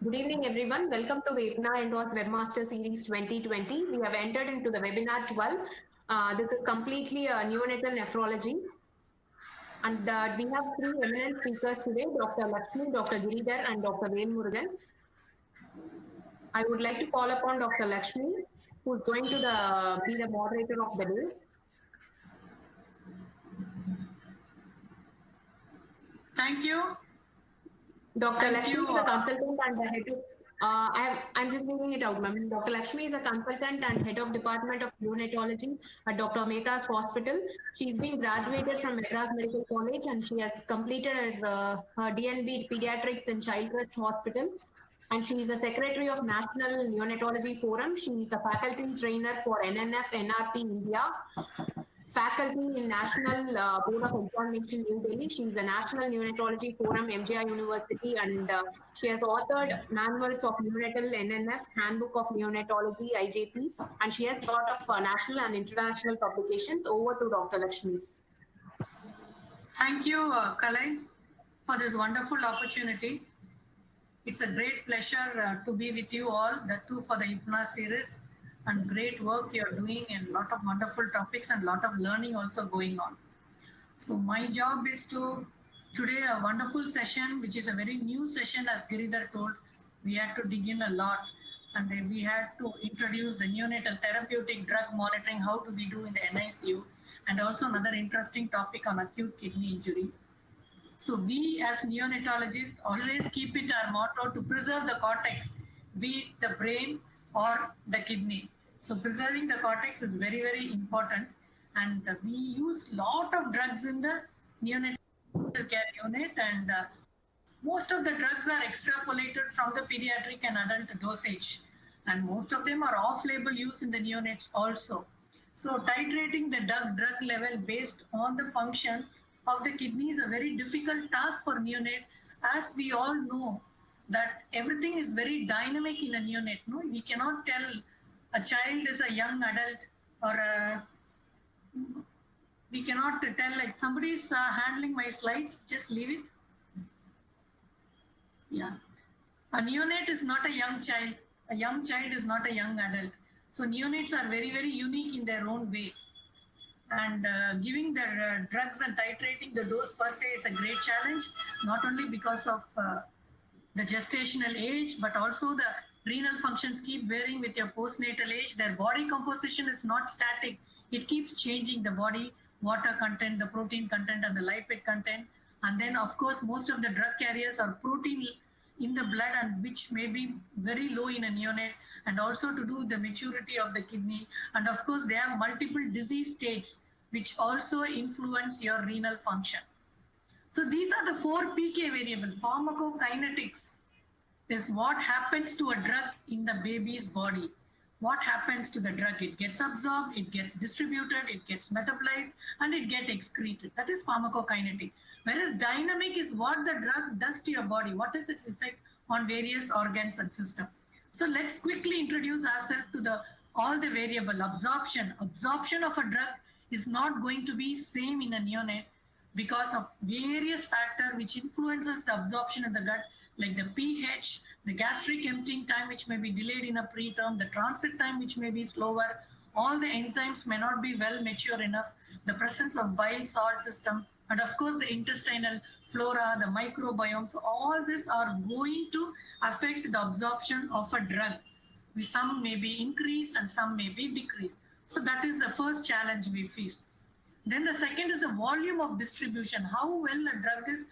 Good evening, everyone. Welcome to Webinar Endorse Webmaster Series 2020. We have entered into the webinar 12. This is completely neonatal nephrology. And we have three eminent speakers today, Dr. Lakshmi, Dr. Giridhar, and Dr. Ven Murugan. I would like to call upon Dr. Lakshmi, who is going to be the moderator of the day. Thank you. Dr. Lakshmi is a consultant and the head of I'm just reading it out, ma'am. Dr. Lakshmi is a consultant and head of Department of Neonatology at Dr. Mehta's Hospital. She's been graduated from Madras Medical College and she has completed her DNB Pediatrics in Childrest Hospital. And she is a secretary of National Neonatology Forum. She is a faculty trainer for NNF NRP India. Faculty in National Board of Examination, New Delhi. She is a National Neonatology Forum, MGI University, and she has authored manuals of neonatal NNF, Handbook of Neonatology, IJP, and she has a lot of national and international publications. Over to Dr. Lakshmi. Thank you, Kalai, for this wonderful opportunity. It's a great pleasure to be with you all, that too for the IPNA series. And great work you're doing and lot of wonderful topics and lot of learning also going on. So my job is to today a wonderful session, which is a very new session as Giridhar told. We had to dig in a lot and then we had to introduce the neonatal therapeutic drug monitoring, how do we do in the NICU, and also another interesting topic on acute kidney injury. So we as neonatologists always keep it our motto to preserve the cortex, be it the brain or the kidney. So preserving the cortex is very, very important. And we use lot of drugs in the neonatal care unit, and most of the drugs are extrapolated from the pediatric and adult dosage. And most of them are off-label use in the neonates also. So titrating the drug level based on the function of the kidney is a very difficult task for neonate, as we all know that everything is very dynamic in a neonate. No, we cannot tell a child is a young adult or we cannot tell like somebody is handling my slides, just leave it. Yeah. A neonate is not a young child. A young child is not a young adult. So neonates are very, very unique in their own way. And giving the drugs and titrating the dose per se is a great challenge, not only because of the gestational age, but also the renal functions keep varying with your postnatal age. Their body composition is not static. It keeps changing the body, water content, the protein content and the lipid content. And then of course, most of the drug carriers are protein in the blood and which may be very low in a neonate, and also to do with the maturity of the kidney. And of course, they have multiple disease states which also influence your renal function. So these are the 4 PK variables. Pharmacokinetics is what happens to a drug in the baby's body. What happens to the drug? It gets absorbed, it gets distributed, it gets metabolized, and it gets excreted. That is pharmacokinetic. Whereas dynamic is what the drug does to your body. What is its effect on various organs and systems. So let's quickly introduce ourselves to all the variable. Absorption. Absorption of a drug is not going to be same in a neonate because of various factors which influences the absorption in the gut, like the pH, the gastric emptying time which may be delayed in a preterm, the transit time which may be slower, all the enzymes may not be well mature enough, the presence of bile salt system, and of course the intestinal flora, the microbiome. So all these are going to affect the absorption of a drug. Some may be increased and some may be decreased. So that is the first challenge we face. Then the second is the volume of distribution, how well a drug is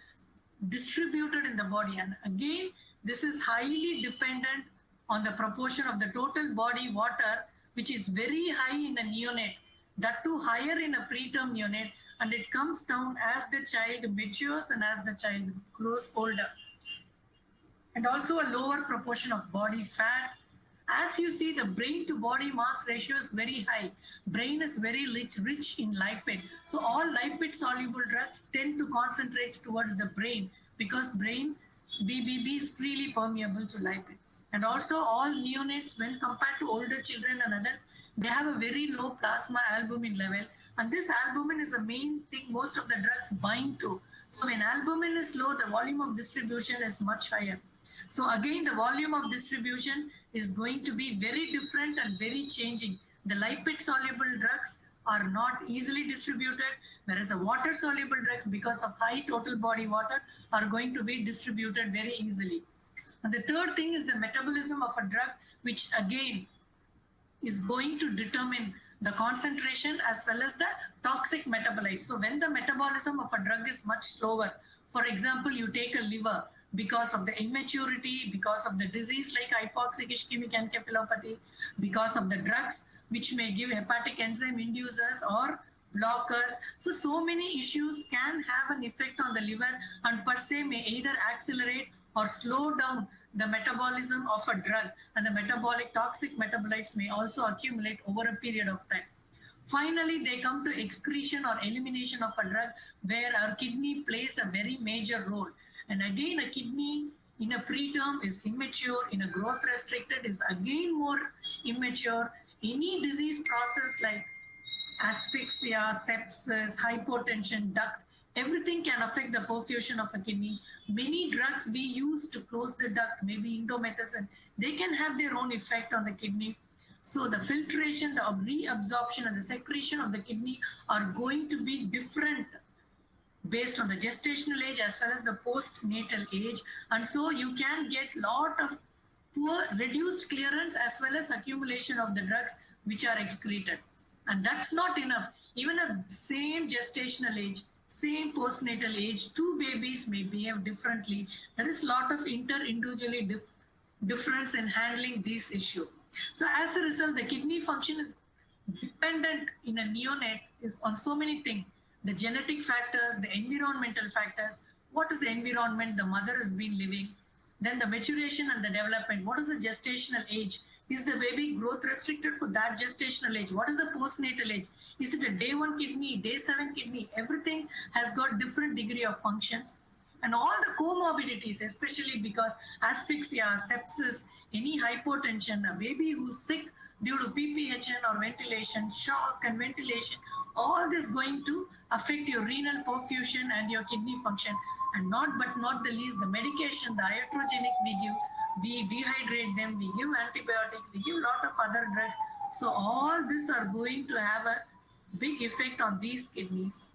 distributed in the body. And again, this is highly dependent on the proportion of the total body water, which is very high in a neonate, that too higher in a preterm neonate, and it comes down as the child matures and as the child grows older. And also a lower proportion of body fat. As you see, the brain to body mass ratio is very high. Brain is very rich in lipid. So all lipid soluble drugs tend to concentrate towards the brain because brain BBB is freely permeable to lipid. And also all neonates, when compared to older children and adults, they have a very low plasma albumin level. And this albumin is the main thing most of the drugs bind to. So when albumin is low, the volume of distribution is much higher. So again, the volume of distribution is going to be very different and very changing. The lipid soluble drugs are not easily distributed, whereas the water soluble drugs, because of high total body water, are going to be distributed very easily. And the third thing is the metabolism of a drug, which again is going to determine the concentration as well as the toxic metabolites. So when the metabolism of a drug is much slower, for example, you take a liver, because of the immaturity, because of the disease like hypoxic ischemic encephalopathy, because of the drugs which may give hepatic enzyme inducers or blockers. So many issues can have an effect on the liver and per se may either accelerate or slow down the metabolism of a drug, and the metabolic toxic metabolites may also accumulate over a period of time. Finally, they come to excretion or elimination of a drug, where our kidney plays a very major role. And again, a kidney in a preterm is immature, in a growth restricted is again more immature. Any disease process like asphyxia, sepsis, hypotension, duct, everything can affect the perfusion of a kidney. Many drugs we use to close the duct, maybe indomethacin, they can have their own effect on the kidney. So the filtration, the reabsorption and the secretion of the kidney are going to be different based on the gestational age as well as the postnatal age. And so you can get lot of poor reduced clearance as well as accumulation of the drugs which are excreted. And that's not enough. Even a same gestational age, same postnatal age, two babies may behave differently. There is a lot of inter-individually difference in handling this issue. So as a result, the kidney function is dependent in a neonate is on so many things. The genetic factors, the environmental factors. What is the environment the mother has been living? Then the maturation and the development. What is the gestational age? Is the baby growth restricted for that gestational age? What is the postnatal age? Is it a day 1 kidney, day 7 kidney? Everything has got different degree of functions. And all the comorbidities, especially because asphyxia, sepsis, any hypotension, a baby who's sick due to PPHN or ventilation, shock and ventilation, all this going to affect your renal perfusion and your kidney function. And not the least, the medication, the iatrogenic we give, we dehydrate them, we give antibiotics, we give a lot of other drugs. So all these are going to have a big effect on these kidneys.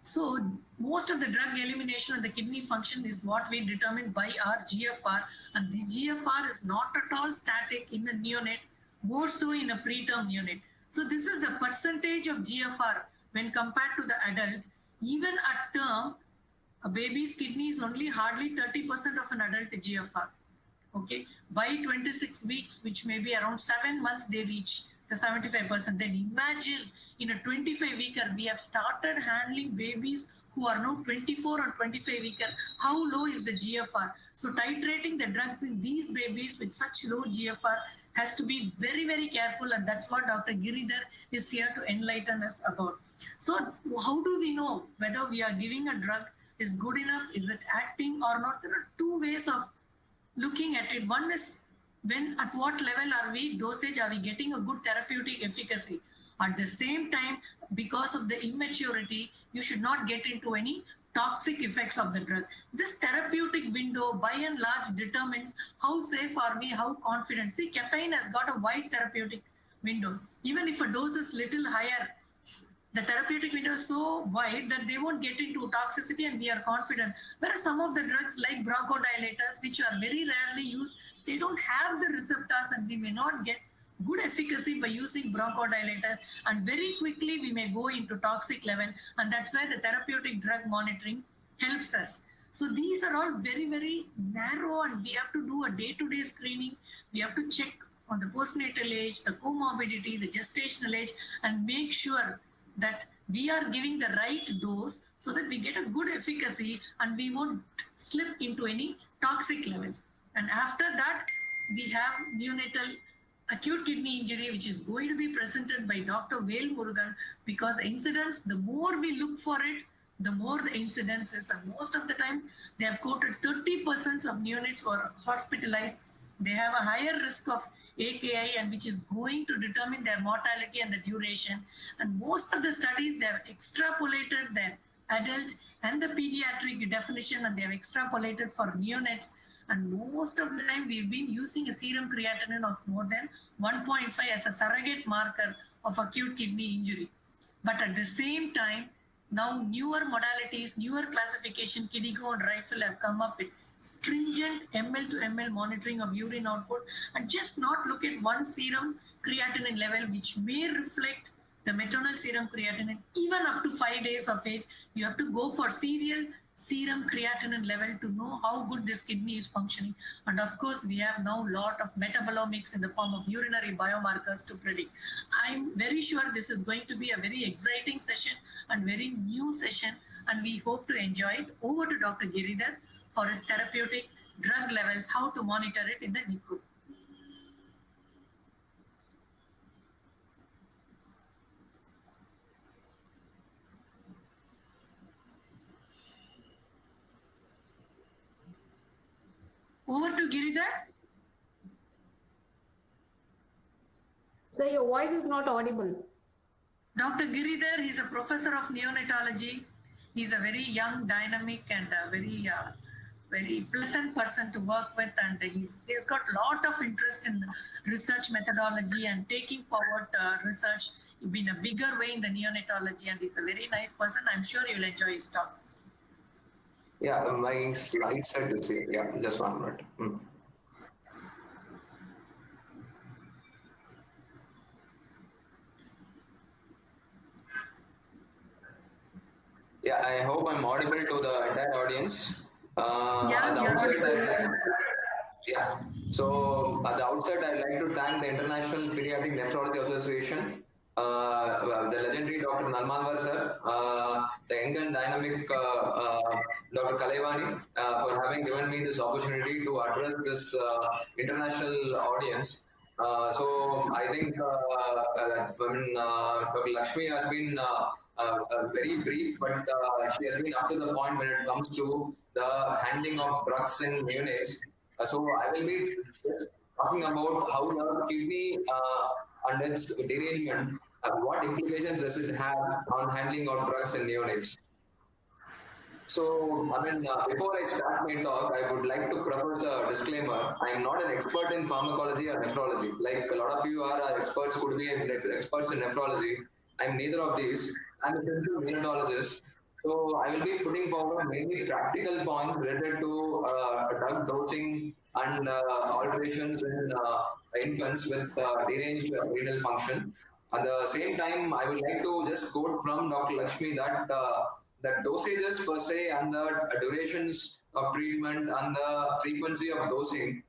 So most of the drug elimination of the kidney function is what we determine by our GFR, and the GFR is not at all static in a neonate, more so in a preterm neonate. So this is the percentage of GFR when compared to the adult. Even at term, a baby's kidney is only hardly 30% of an adult GFR. Okay, by 26 weeks, which may be around 7 months, they reach the 75%. Then imagine in a 25-weeker, we have started handling babies who are now 24 or 25-weeker. How low is the GFR? So titrating the drugs in these babies with such low GFR has to be very, very careful, and that's what Dr. Giridhar is here to enlighten us about. So how do we know whether we are giving a drug is good enough? Is it acting or not? There are two ways of looking at it. One is at what level are we dosage, are we getting a good therapeutic efficacy? At the same time, because of the immaturity, you should not get into any toxic effects of the drug. This therapeutic window by and large determines how safe are we, how confident. See, caffeine has got a wide therapeutic window. Even if a dose is little higher, the therapeutic window is so wide that they won't get into toxicity and we are confident. Whereas some of the drugs like bronchodilators, which are very rarely used, they don't have the receptors and we may not get good efficacy by using bronchodilator, and very quickly we may go into toxic level, and that's why the therapeutic drug monitoring helps us. So these are all very, very narrow, and we have to do a day-to-day screening. We have to check on the postnatal age, the comorbidity, the gestational age, and make sure that we are giving the right dose so that we get a good efficacy and we won't slip into any toxic levels. And after that, we have neonatal acute kidney injury, which is going to be presented by Dr. Vel Murugan, because the incidence, the more we look for it, the more the incidence is. And most of the time, they have quoted 30% of neonates who are hospitalized. They have a higher risk of AKI, and which is going to determine their mortality and the duration. And most of the studies, they have extrapolated their adult and the pediatric definition, and they have extrapolated for neonates. And most of the time, we've been using a serum creatinine of more than 1.5 as a surrogate marker of acute kidney injury. But at the same time, now newer modalities, newer classification, KidneyGo and Rifle have come up with stringent ml to ml monitoring of urine output, and just not look at one serum creatinine level, which may reflect the maternal serum creatinine even up to 5 days of age. You have to go for serial serum creatinine level to know how good this kidney is functioning. And of course, we have now a lot of metabolomics in the form of urinary biomarkers to predict. I'm very sure this is going to be a very exciting session and very new session, and we hope to enjoy it. Over to Dr. Giridhar for his therapeutic drug levels, how to monitor it in the NICU. Over to Giridhar. Sir, your voice is not audible. Dr. Giridhar, he's a professor of neonatology. He's a very young, dynamic, and very pleasant person to work with, and he's got a lot of interest in research methodology and taking forward research in a bigger way in the neonatology, and he's a very nice person. I'm sure you'll enjoy his talk. Yeah, my slide set is here. Yeah, just 1 minute. Yeah, I hope I'm audible to the entire audience. At the outset, I'd like to thank the International Pediatric Nephrology Association, the legendary Dr. Nalmanwar sir, the young and dynamic Dr. Kalaivani, for having given me this opportunity to address this international audience. So I think Dr. Lakshmi has been very brief, but she has been up to the point when it comes to the handling of drugs in neonates. So I will be talking about how the kidney and its derangement, what implications does it have on handling of drugs in neonates. So, before I start my talk, I would like to preface a disclaimer. I am not an expert in pharmacology or nephrology. Like a lot of you are experts, could be experts in nephrology. I'm neither of these. I'm a clinical neonatologist. So, I will be putting forward mainly practical points related to drug dosing and alterations in infants with deranged renal function. At the same time, I would like to just quote from Dr. Lakshmi that the dosages per se and the durations of treatment and the frequency of dosing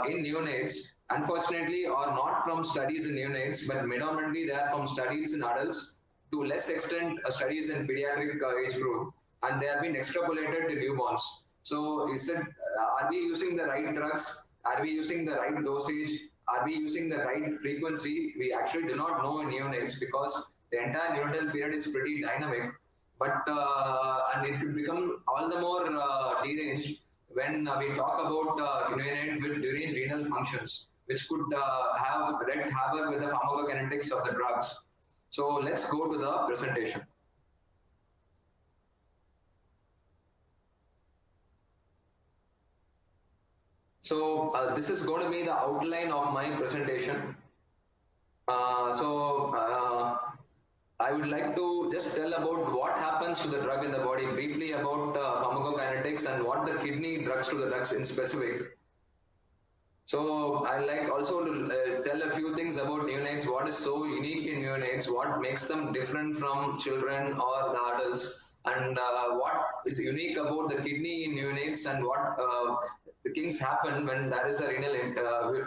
in neonates, unfortunately, are not from studies in neonates, but predominantly they are from studies in adults, to less extent studies in pediatric age group, and they have been extrapolated to newborns. So is it, are we using the right drugs? Are we using the right dosage? Are we using the right frequency? We actually do not know in neonates because the entire neonatal period is pretty dynamic. But and it will become all the more deranged when we talk about neonate with deranged renal functions, which could have wreaked havoc with the pharmacokinetics of the drugs. So let's go to the presentation. So this is going to be the outline of my presentation. I would like to just tell about what happens to the drug in the body, briefly about pharmacokinetics and what the kidney drugs to the drugs in specific. So I like also to tell a few things about neonates, what is so unique in neonates, what makes them different from children or the adults, and what is unique about the kidney in neonates, and what the things happen when there is a renal,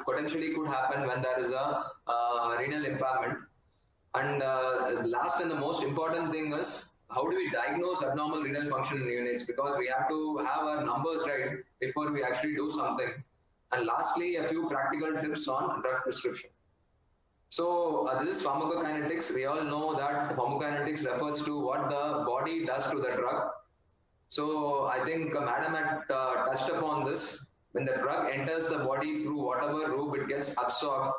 potentially could happen when there is a renal impairment. And last and the most important thing is, how do we diagnose abnormal renal function in neonates? Because we have to have our numbers right before we actually do something. And lastly, a few practical tips on drug prescription. So this is pharmacokinetics. We all know that pharmacokinetics refers to what the body does to the drug. So I think Madam had touched upon this. When the drug enters the body through whatever route it gets absorbed,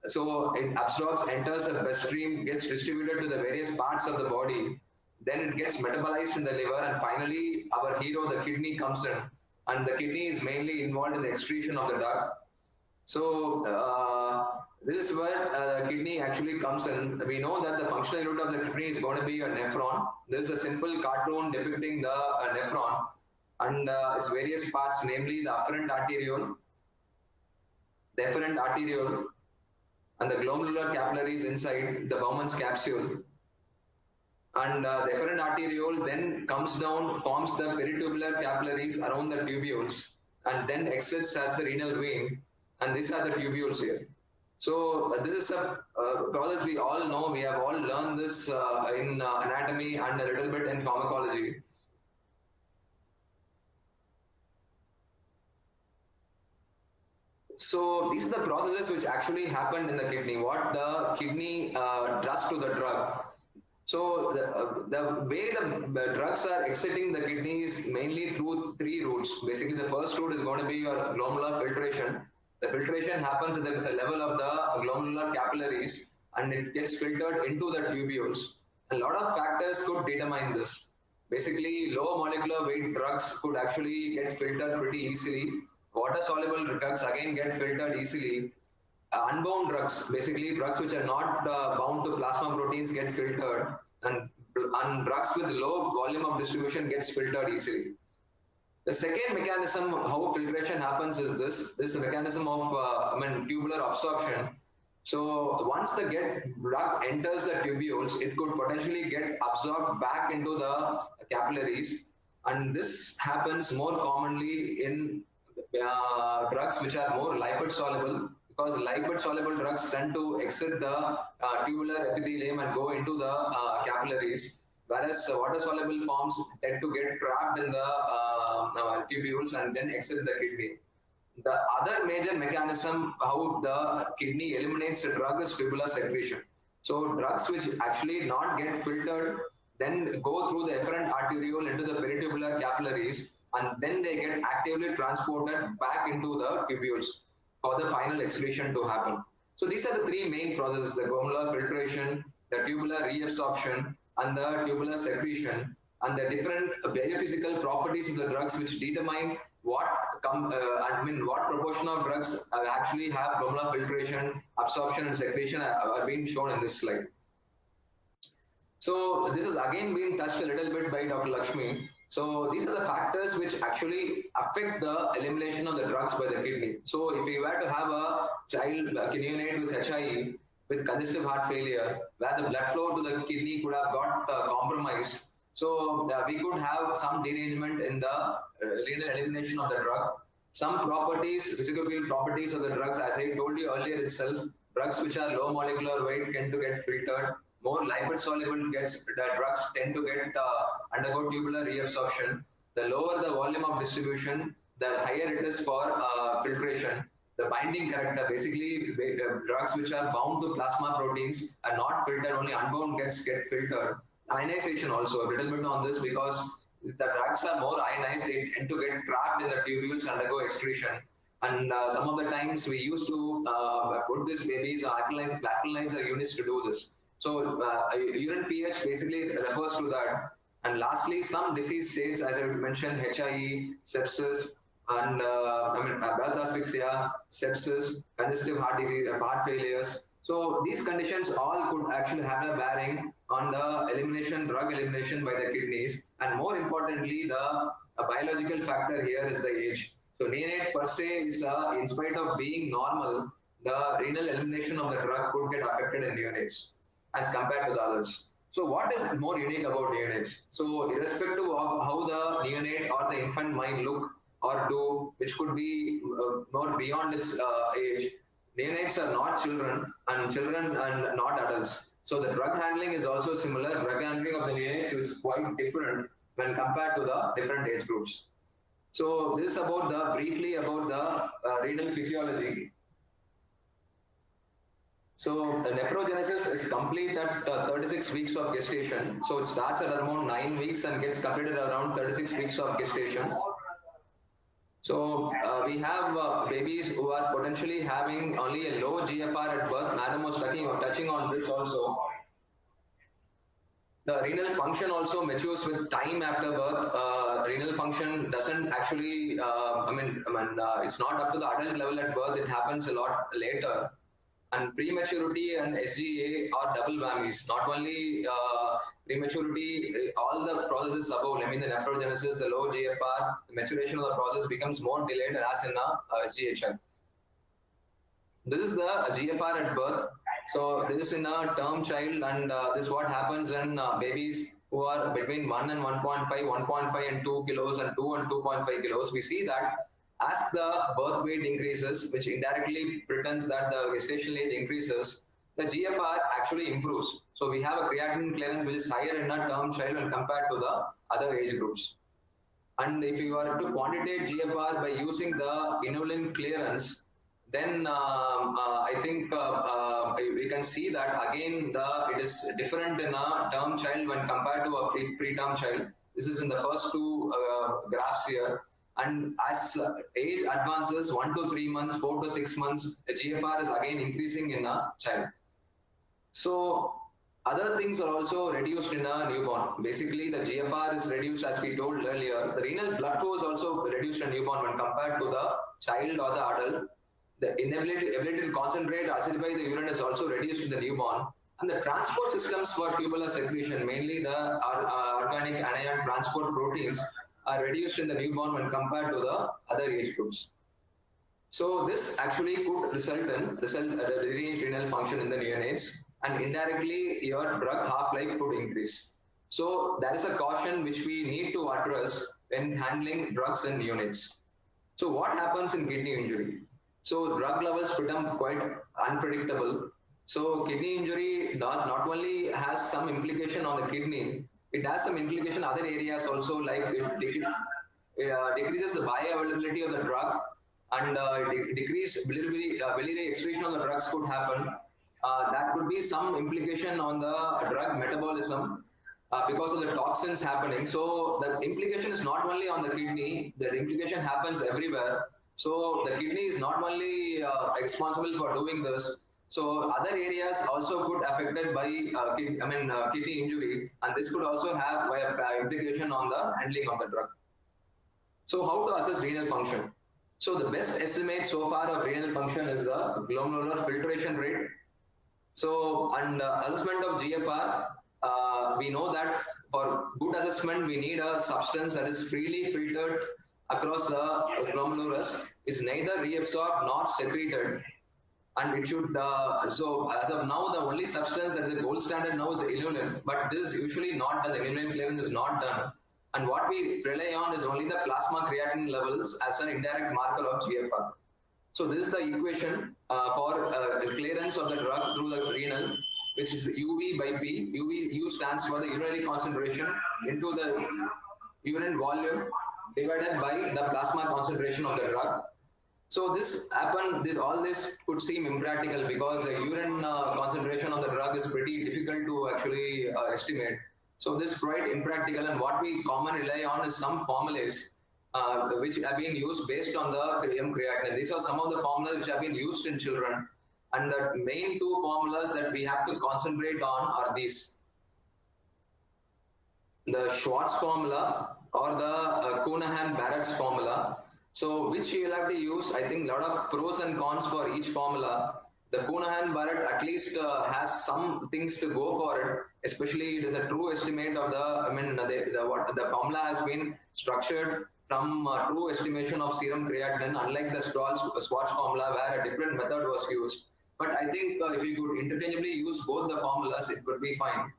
so it absorbs, enters the bloodstream, gets distributed to the various parts of the body. then it gets metabolized in the liver, and finally our hero, the kidney, comes in, and the kidney is mainly involved in the excretion of the duct. So this is where the kidney actually comes in. We know that the functional unit of the kidney is going to be a nephron. There is a simple cartoon depicting the nephron and its various parts, namely the afferent arteriole, the efferent arteriole, and the glomerular capillaries inside the Bowman's capsule. And the efferent arteriole then comes down, forms the peritubular capillaries around the tubules, and then exits as the renal vein. And these are the tubules here. So this is a process we all know. We have all learned this in anatomy and a little bit in pharmacology. So these are the processes which actually happen in the kidney, what the kidney does to the drug. So the way the drugs are exiting the kidney is mainly through three routes. Basically, the first route is going to be your glomerular filtration. The filtration happens at the level of the glomerular capillaries, and it gets filtered into the tubules. A lot of factors could determine this. Basically, low molecular weight drugs could actually get filtered pretty easily. Water-soluble drugs again get filtered easily. Unbound drugs, basically drugs which are not bound to plasma proteins, get filtered, and drugs with low volume of distribution gets filtered easily. The second mechanism how filtration happens is this is the mechanism of tubular absorption. So once the drug enters the tubules, it could potentially get absorbed back into the capillaries, and this happens more commonly in drugs which are more lipid soluble, because lipid soluble drugs tend to exit the tubular epithelium and go into the capillaries, whereas water soluble forms tend to get trapped in the tubules and then exit the kidney. The other major mechanism how the kidney eliminates the drug is tubular secretion. So drugs which actually not get filtered then go through the efferent arteriole into the peritubular capillaries, and then they get actively transported back into the tubules for the final excretion to happen. So these are the three main processes: the glomerular filtration, the tubular reabsorption, and the tubular secretion, and the different biophysical properties of the drugs which determine what what proportion of drugs actually have glomerular filtration, absorption, and secretion are being shown in this slide. So this has again been touched a little bit by Dr. Lakshmi. So these are the factors which actually affect the elimination of the drugs by the kidney. So if we were to have a child, a neonate with HIE, with congestive heart failure, where the blood flow to the kidney could have got compromised, so we could have some derangement in the renal elimination of the drug. Some properties, physical properties of the drugs, as I told you earlier itself, drugs which are low molecular weight tend to get filtered. More lipid soluble drugs tend to get undergo tubular reabsorption. The lower the volume of distribution, the higher it is for filtration. The binding character, basically drugs which are bound to plasma proteins are not filtered, only unbound get filtered. Ionization also, a little bit on this, because the drugs are more ionized, they tend to get trapped in the tubules and undergo excretion. And some of the times we used to put these babies on alkalinizer units to do this. So urine pH basically refers to that. And lastly, some disease states, as I mentioned, HIE, sepsis, and birth asphyxia, sepsis, congestive heart disease, heart failures. So these conditions all could actually have a bearing on the drug elimination by the kidneys. And more importantly, the biological factor here is the age. So neonate per se is, in spite of being normal, the renal elimination of the drug could get affected in neonates as compared to the others. So what is more unique about neonates? So irrespective of how the neonate or the infant might look or do, which could be more beyond its age, neonates are not children and not adults. So the drug handling is also similar. Drug handling of the neonates is quite different when compared to the different age groups. So this is about briefly about the renal physiology. So the nephrogenesis is complete at 36 weeks of gestation. So it starts at around 9 weeks and gets completed around 36 weeks of gestation. So we have babies who are potentially having only a low GFR at birth. Madam was touching on this also. The renal function also matures with time after birth. Renal function doesn't actually, it's not up to the adult level at birth. It happens a lot later. And prematurity and SGA are double whammies. Not only prematurity, all the processes above, I mean the nephrogenesis, the low GFR, the maturation of the process becomes more delayed as in a SGHI. This is the GFR at birth. So this is in a term child, and this is what happens in babies who are between 1 and 1.5, 1.5 and 2 kilos, and 2 and 2.5 kilos. We see that as the birth weight increases, which indirectly pretends that the gestational age increases, the GFR actually improves. So we have a creatinine clearance which is higher in a term child when compared to the other age groups. And if you are to quantitate GFR by using the inulin clearance, then I think we can see that again it is different in a term child when compared to a preterm child. This is in the first two graphs here. And as age advances, 1 to 3 months, 4 to 6 months, the GFR is again increasing in a child. So other things are also reduced in a newborn. Basically, the GFR is reduced, as we told earlier. The renal blood flow is also reduced in newborn when compared to the child or the adult. The ability to concentrate, acidify the urine is also reduced in the newborn. And the transport systems for tubular secretion, mainly the organic anion transport proteins, are reduced in the newborn when compared to the other age groups. So this actually could result in reduced renal function in the neonates, and indirectly your drug half-life could increase. So there is a caution which we need to address when handling drugs in neonates. So what happens in kidney injury? So drug levels become quite unpredictable. So kidney injury not only has some implication on the kidney, it has some implication in other areas also, like it decreases the bioavailability of the drug, and decrease biliary excretion of the drugs could happen. That could be some implication on the drug metabolism because of the toxins happening. So the implication is not only on the kidney, the implication happens everywhere. So the kidney is not only responsible for doing this, so other areas also could affected by kidney injury, and this could also have implication on the handling of the drug. So how to assess renal function? So the best estimate so far of renal function is the glomerular filtration rate. So, and assessment of GFR, we know that for good assessment, we need a substance that is freely filtered across the glomerulus, is neither reabsorbed nor secreted. And it should, so as of now, the only substance that is a gold standard now is inulin, but this is usually not done, the inulin clearance is not done. And what we rely on is only the plasma creatinine levels as an indirect marker of GFR. So this is the equation for clearance of the drug through the renal, which is UV by P. U stands for the urinary concentration into the urine volume divided by the plasma concentration of the drug. So all this could seem impractical because the urine concentration of the drug is pretty difficult to actually estimate. So this is quite impractical, and what we commonly rely on is some formulas which have been used based on the creatinine. These are some of the formulas which have been used in children, and the main two formulas that we have to concentrate on are these: the Schwartz formula or the Conahan-Barrett's formula. So which you will have to use. I think a lot of pros and cons for each formula. The Conahan-Barrett at least has some things to go for it, especially it is a true estimate of the formula has been structured from true estimation of serum creatinine, unlike the Schwartz formula where a different method was used. But I think if you could interchangeably use both the formulas, it could be fine.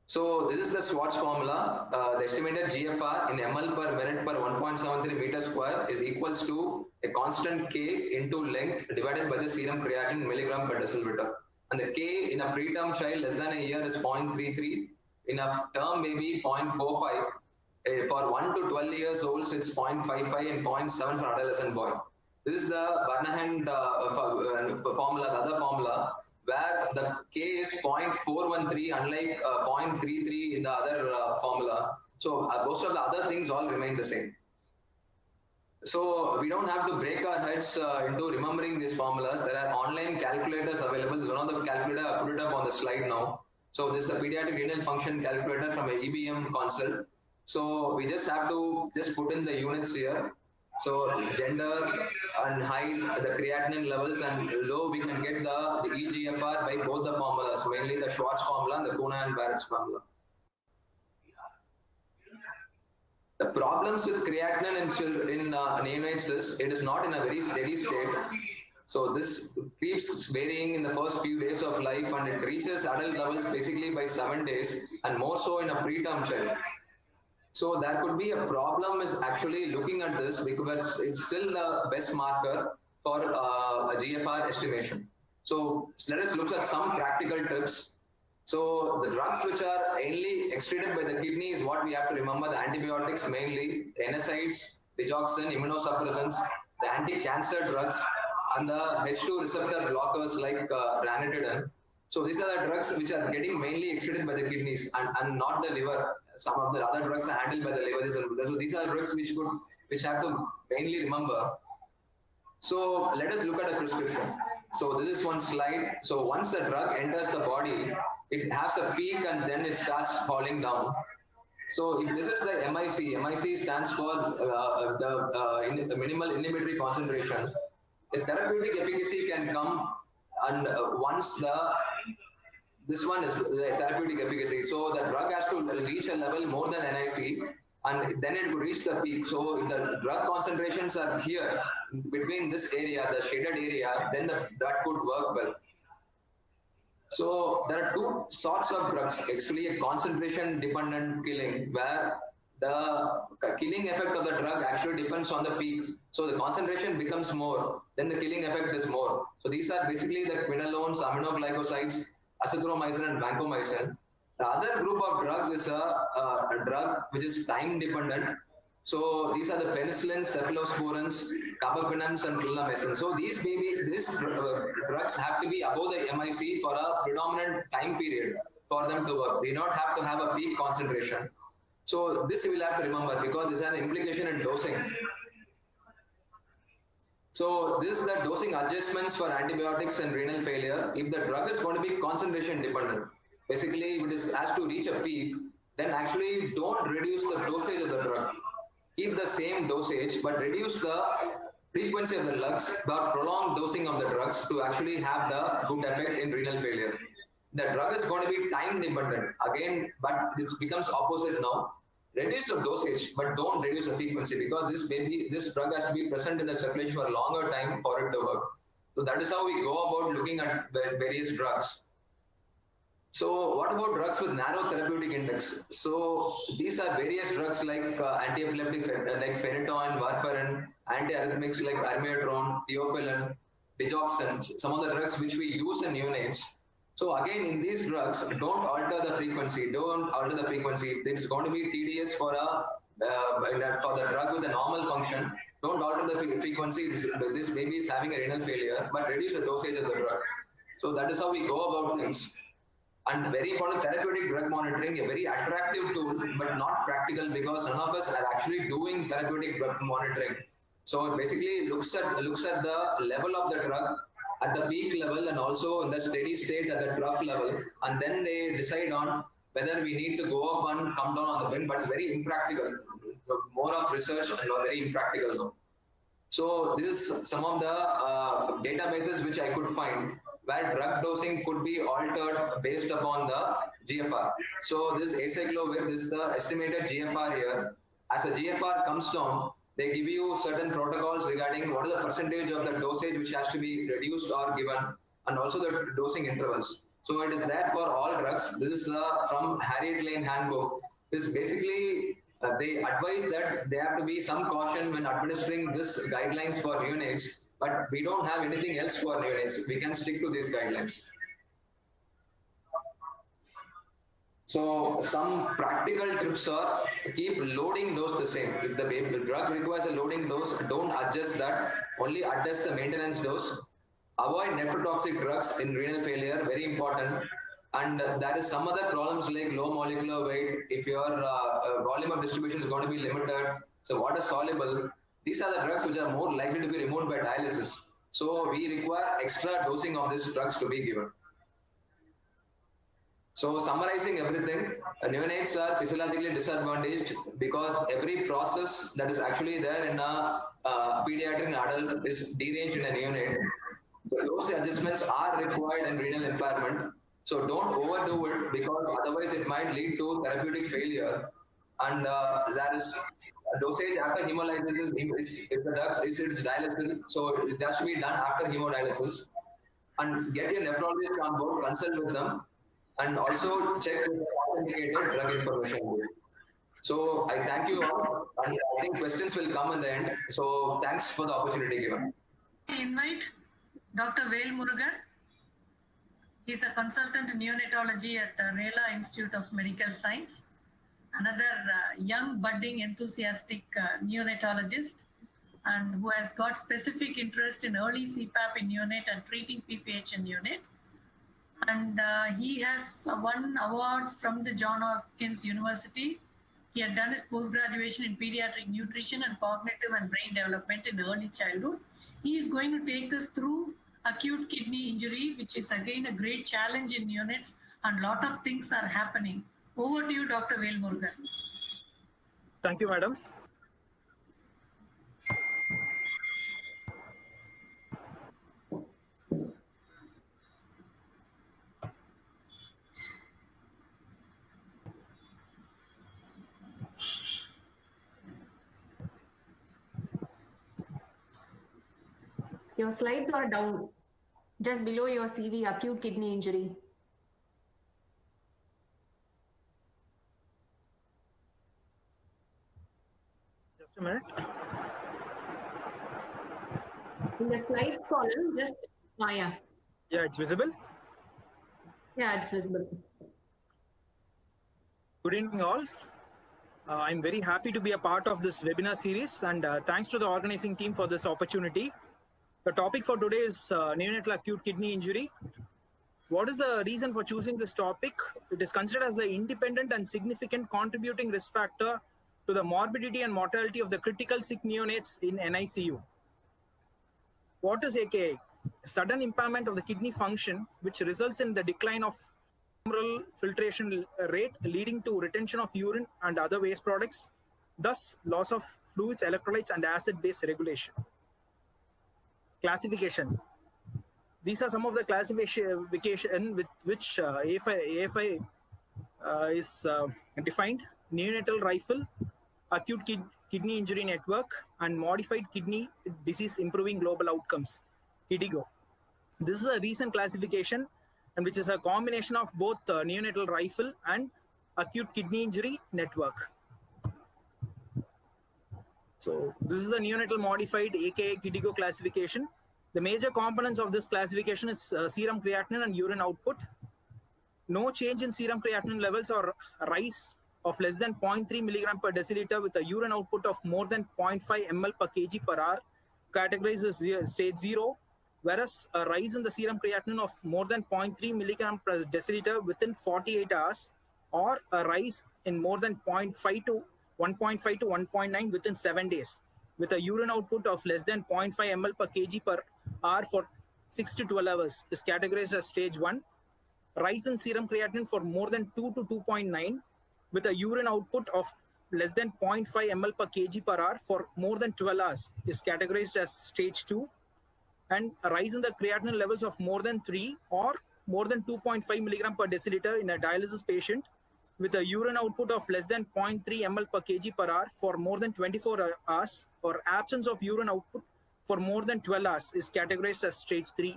So this is the Schwartz formula. The estimated GFR in ml per minute per 1.73 meter square is equals to a constant K into length divided by the serum creatinine milligram per deciliter. And the K in a preterm child less than a year is 0.33. In a term baby 0.45. For 1 to 12 years old, it's 0.55 and 0.7 for adolescent boy. This is the Barnahan formula, the other formula, where the K is 0.413, unlike 0.33 in the other formula. So most of the other things all remain the same. So we don't have to break our heads into remembering these formulas. There are online calculators available. This is one of the calculator. I put it up on the slide now. So this is a pediatric renal function calculator from a EBM consult. So we just have to just put in the units here. So gender and height, the creatinine levels, and low we can get the eGFR by both the formulas, mainly the Schwartz formula and the Kuna and Barrett's formula. The problems with creatinine in children, in neonates is it is not in a very steady state. So this keeps varying in the first few days of life, and it reaches adult levels basically by 7 days, and more so in a preterm child. So there could be a problem is actually looking at this because it's still the best marker for a GFR estimation. So let us look at some practical tips. So the drugs which are mainly excreted by the kidney is what we have to remember. The antibiotics mainly, NSAIDs, digoxin, immunosuppressants, the anti-cancer drugs, and the H2 receptor blockers like ranitidine. So these are the drugs which are getting mainly excreted by the kidneys and not the liver. Some of the other drugs are handled by the liver. So these are drugs which have to mainly remember. So let us look at a prescription. So this is one slide. So once the drug enters the body, it has a peak and then it starts falling down. So if this is the MIC stands for the minimal inhibitory concentration. The therapeutic efficacy can come and once this one is the therapeutic efficacy. So the drug has to reach a level more than NIC and then it will reach the peak. So if the drug concentrations are here between this area, the shaded area, then that could work well. So there are two sorts of drugs, actually a concentration dependent killing where the killing effect of the drug actually depends on the peak. So the concentration becomes more, then the killing effect is more. So these are basically the quinolones, aminoglycosides, azithromycin and vancomycin. The other group of drug is a drug which is time dependent. So these are the penicillins, cephalosporins, carbapenems, and clindamycin. So these drugs have to be above the MIC for a predominant time period for them to work. They don't have to have a peak concentration. So this you will have to remember because this has an implication in dosing. So this is the dosing adjustments for antibiotics and renal failure. If the drug is going to be concentration dependent, basically if it has to reach a peak, then actually don't reduce the dosage of the drug. Keep the same dosage, but reduce the frequency of the drugs, but prolonged dosing of the drugs to actually have the good effect in renal failure. The drug is going to be time dependent again, but it becomes opposite now. Reduce the dosage, but don't reduce the frequency because this drug has to be present in the circulation for a longer time for it to work. So that is how we go about looking at various drugs. So what about drugs with narrow therapeutic index? So these are various drugs like anti-epileptic like phenytoin, warfarin, antiarrhythmics like arimitrone, theophylline, digoxin, some of the drugs which we use in neonates. So again, in these drugs, don't alter the frequency. Don't alter the frequency. It's going to be tedious for the drug with a normal function. Don't alter the frequency. This baby is having a renal failure, but reduce the dosage of the drug. So that is how we go about things. And very important, therapeutic drug monitoring, a very attractive tool, but not practical because none of us are actually doing therapeutic drug monitoring. So it basically looks at the level of the drug at the peak level and also in the steady state at the trough level, and then they decide on whether we need to go up and come down on the bin, but it's very impractical. More of research and very impractical now. So this is some of the databases which I could find where drug dosing could be altered based upon the GFR. So this acyclovir, this is the estimated GFR here. As the GFR comes down, they give you certain protocols regarding what is the percentage of the dosage which has to be reduced or given, and also the dosing intervals. So it is there for all drugs. This is from Harriet Lane Handbook. This basically they advise that there have to be some caution when administering this guidelines for neonates, but we don't have anything else for neonates. We can stick to these guidelines. So some practical tips are keep loading dose the same. If the drug requires a loading dose, don't adjust that. Only adjust the maintenance dose. Avoid nephrotoxic drugs in renal failure, very important. And there is some other problems like low molecular weight. If your volume of distribution is going to be limited, so water soluble, these are the drugs which are more likely to be removed by dialysis. So we require extra dosing of these drugs to be given. So summarizing everything, neonates are physiologically disadvantaged because every process that is actually there in a pediatric adult is deranged in a neonate. The dose adjustments are required in renal impairment. So don't overdo it because otherwise it might lead to therapeutic failure. And there is dosage after hemolysis if the drugs is dialysis, so it has to be done after hemodialysis. And get your nephrologist on board, consult with them, and also check with the authenticated drug information. So I thank you all, and I think questions will come in the end. So thanks for the opportunity given. I invite Dr. Vel Murugan. He's a consultant in neonatology at Rela Institute of Medical Science. Another young, budding, enthusiastic neonatologist, and who has got specific interest in early CPAP in neonate and treating PPH in neonate. And he has won awards from the Johns Hopkins University. He had done his post-graduation in pediatric nutrition and cognitive and brain development in early childhood. He is going to take us through acute kidney injury, which is again a great challenge in neonates, and a lot of things are happening. Over to you, Dr. Vel Murugan. Thank you, madam. Your slides are down, just below your CV, acute kidney injury. Just a minute. In the slides column, just, yeah. Yeah, it's visible. Yeah, it's visible. Good evening, all. I'm very happy to be a part of this webinar series, and thanks to the organizing team for this opportunity. The topic for today is neonatal acute kidney injury. What is the reason for choosing this topic? It is considered as the independent and significant contributing risk factor to the morbidity and mortality of the critical sick neonates in NICU. What is AKI? Sudden impairment of the kidney function, which results in the decline of glomerular filtration rate, leading to retention of urine and other waste products, thus loss of fluids, electrolytes, and acid-base regulation. Classification. These are some of the classification with which AFI is defined: neonatal rifle, acute kidney injury network, and modified kidney disease improving global outcomes, KDIGO. This is a recent classification, and which is a combination of both neonatal rifle and acute kidney injury network. So this is the neonatal modified aka KDIGO classification. The major components of this classification is serum creatinine and urine output. No change in serum creatinine levels or rise of less than 0.3 milligram per deciliter with a urine output of more than 0.5 ml per kg per hour categorized as stage 0, whereas a rise in the serum creatinine of more than 0.3 milligram per deciliter within 48 hours, or a rise in more than 0.5 to 1.5 to 1.9 within 7 days, with a urine output of less than 0.5 ml per kg per hour for 6 to 12 hours is categorized as stage 1. Rise in serum creatinine for more than 2 to 2.9 with a urine output of less than 0.5 ml per kg per hour for more than 12 hours is categorized as stage 2. And a rise in the creatinine levels of more than 3 or more than 2.5 milligram per deciliter in a dialysis patient with a urine output of less than 0.3 ml per kg per hour for more than 24 hours, or absence of urine output for more than 12 hours is categorized as stage 3.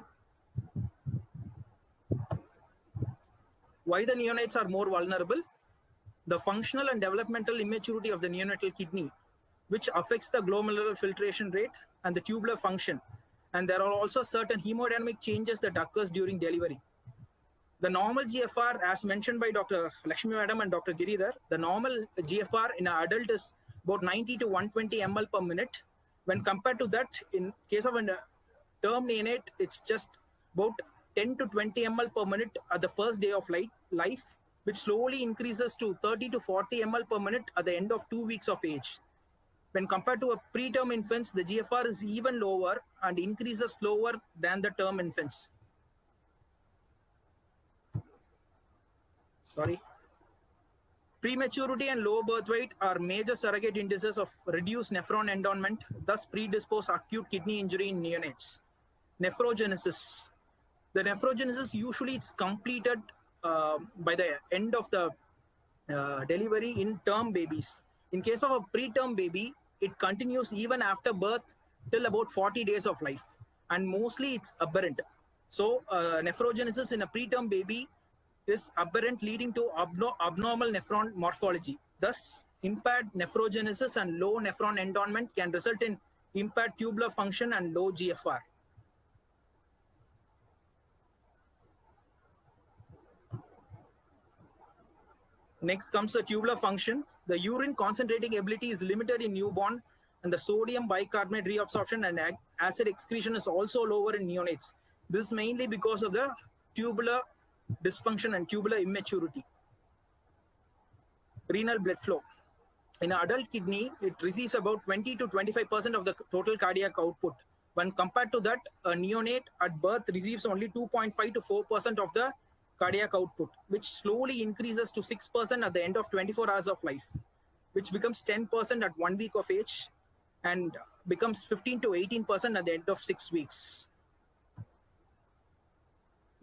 Why the neonates are more vulnerable? The functional and developmental immaturity of the neonatal kidney, which affects the glomerular filtration rate and the tubular function. And there are also certain hemodynamic changes that occurs during delivery. The normal GFR, as mentioned by Dr. Lakshmi Madam and Dr. Giridhar, the normal GFR in an adult is about 90 to 120 ml per minute. When compared to that, in case of a term neonate, it's just about 10 to 20 ml per minute at the first day of life, which slowly increases to 30 to 40 ml per minute at the end of 2 weeks of age. When compared to a preterm infants, the GFR is even lower and increases slower than the term infants. Sorry. Prematurity and low birth weight are major surrogate indices of reduced nephron endowment, thus predispose acute kidney injury in neonates. Nephrogenesis. The nephrogenesis usually is completed by the end of the delivery in term babies. In case of a preterm baby, it continues even after birth till about 40 days of life, and mostly it's aberrant. So nephrogenesis in a preterm baby is aberrant, leading to abnormal nephron morphology. Thus, impaired nephrogenesis and low nephron endowment can result in impaired tubular function and low GFR. Next comes the tubular function. The urine concentrating ability is limited in newborn, and the sodium bicarbonate reabsorption and acid excretion is also lower in neonates. This is mainly because of the tubular dysfunction and tubular immaturity. Renal blood flow. In an adult kidney, it receives about 20 to 25% of the total cardiac output. When compared to that, a neonate at birth receives only 2.5 to 4% of the cardiac output, which slowly increases to 6% at the end of 24 hours of life, which becomes 10% at 1 week of age and becomes 15 to 18% at the end of 6 weeks.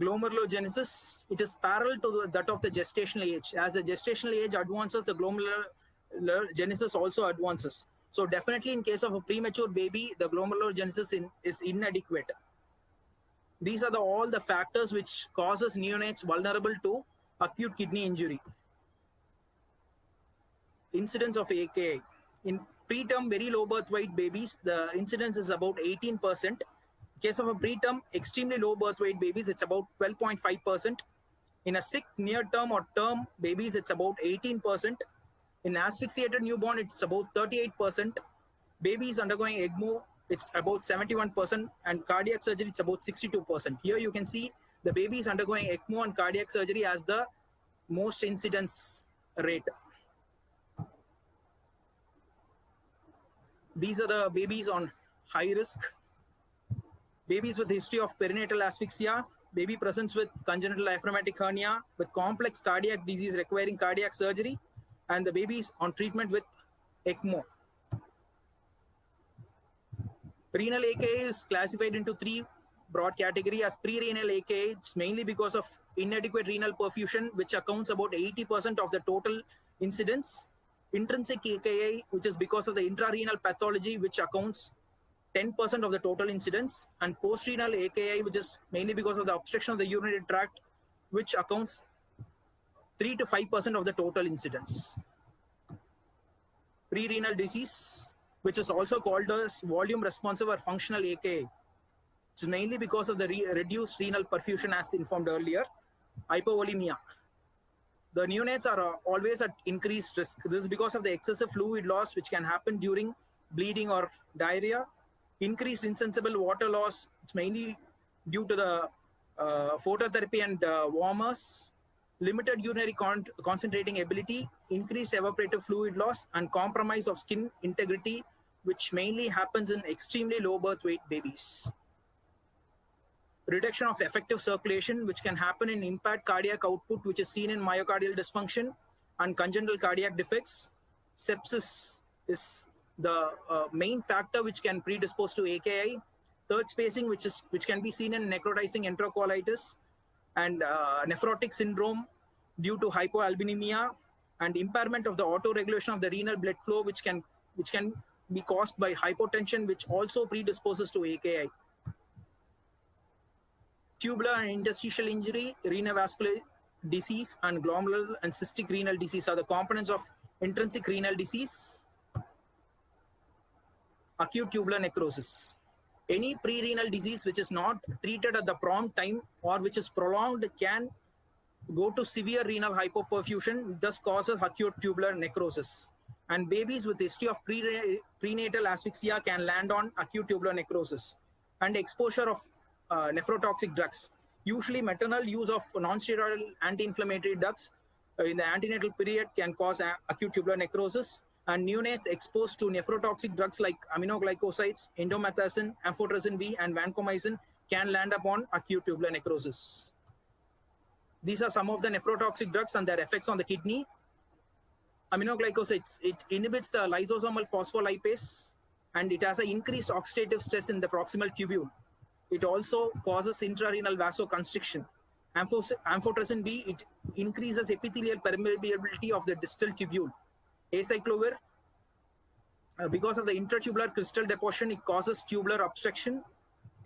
Glomerulogenesis, it is parallel to that of the gestational age. As the gestational age advances, the glomerulogenesis also advances. So definitely in case of a premature baby, the glomerulogenesis is inadequate. These are all the factors which causes neonates vulnerable to acute kidney injury. Incidence of AKI. In preterm very low birth weight babies, the incidence is about 18%. In case of a preterm extremely low birth weight babies, it's about 12.5%. In a sick near term or term babies, it's about 18%. In asphyxiated newborn, it's about 38%. Babies undergoing ECMO, it's about 71%, and cardiac surgery, it's about 62%. Here you can see the babies undergoing ECMO and cardiac surgery as the most incidence rate. These are the babies on high risk. Babies with history of perinatal asphyxia, baby presents with congenital diaphragmatic hernia with complex cardiac disease requiring cardiac surgery, and the babies on treatment with ECMO. Renal AKI is classified into 3 broad categories as pre-renal AKI. It's mainly because of inadequate renal perfusion, which accounts about 80% of the total incidence. Intrinsic AKI, which is because of the intrarenal pathology, which accounts 10% of the total incidence, and post-renal AKI, which is mainly because of the obstruction of the urinary tract, which accounts 3 to 5% of the total incidence. Pre-renal disease, which is also called as volume responsive or functional AKI. It's mainly because of the reduced renal perfusion as informed earlier. Hypovolemia. The neonates are always at increased risk. This is because of the excessive fluid loss which can happen during bleeding or diarrhea. Increased insensible water loss, it's mainly due to the phototherapy and warmers. Limited urinary concentrating ability, increased evaporative fluid loss, and compromise of skin integrity, which mainly happens in extremely low birth weight babies. Reduction of effective circulation, which can happen in impaired cardiac output, which is seen in myocardial dysfunction and congenital cardiac defects. Sepsis is the main factor which can predispose to AKI. Third spacing, which can be seen in necrotizing enterocolitis, and nephrotic syndrome due to hypoalbuminemia, and impairment of the autoregulation of the renal blood flow, which can be caused by hypotension, which also predisposes to AKI. Tubular and interstitial injury, renovascular disease, and glomerular and cystic renal disease are the components of intrinsic renal disease. Acute tubular necrosis. Any pre-renal disease which is not treated at the prompt time or which is prolonged can go to severe renal hypoperfusion, thus causes acute tubular necrosis. And babies with history of prenatal asphyxia can land on acute tubular necrosis. And exposure of nephrotoxic drugs. Usually maternal use of non-steroidal anti-inflammatory drugs in the antenatal period can cause acute tubular necrosis. and neonates exposed to nephrotoxic drugs like aminoglycosides, indomethacin, amphotericin B, and vancomycin can land upon acute tubular necrosis. These are some of the nephrotoxic drugs and their effects on the kidney. Aminoglycosides, it inhibits the lysosomal phospholipase and it has an increased oxidative stress in the proximal tubule. It also causes intrarenal vasoconstriction. Amphotericin B, it increases epithelial permeability of the distal tubule. Acyclovir, because of the intratubular crystal deposition, it causes tubular obstruction.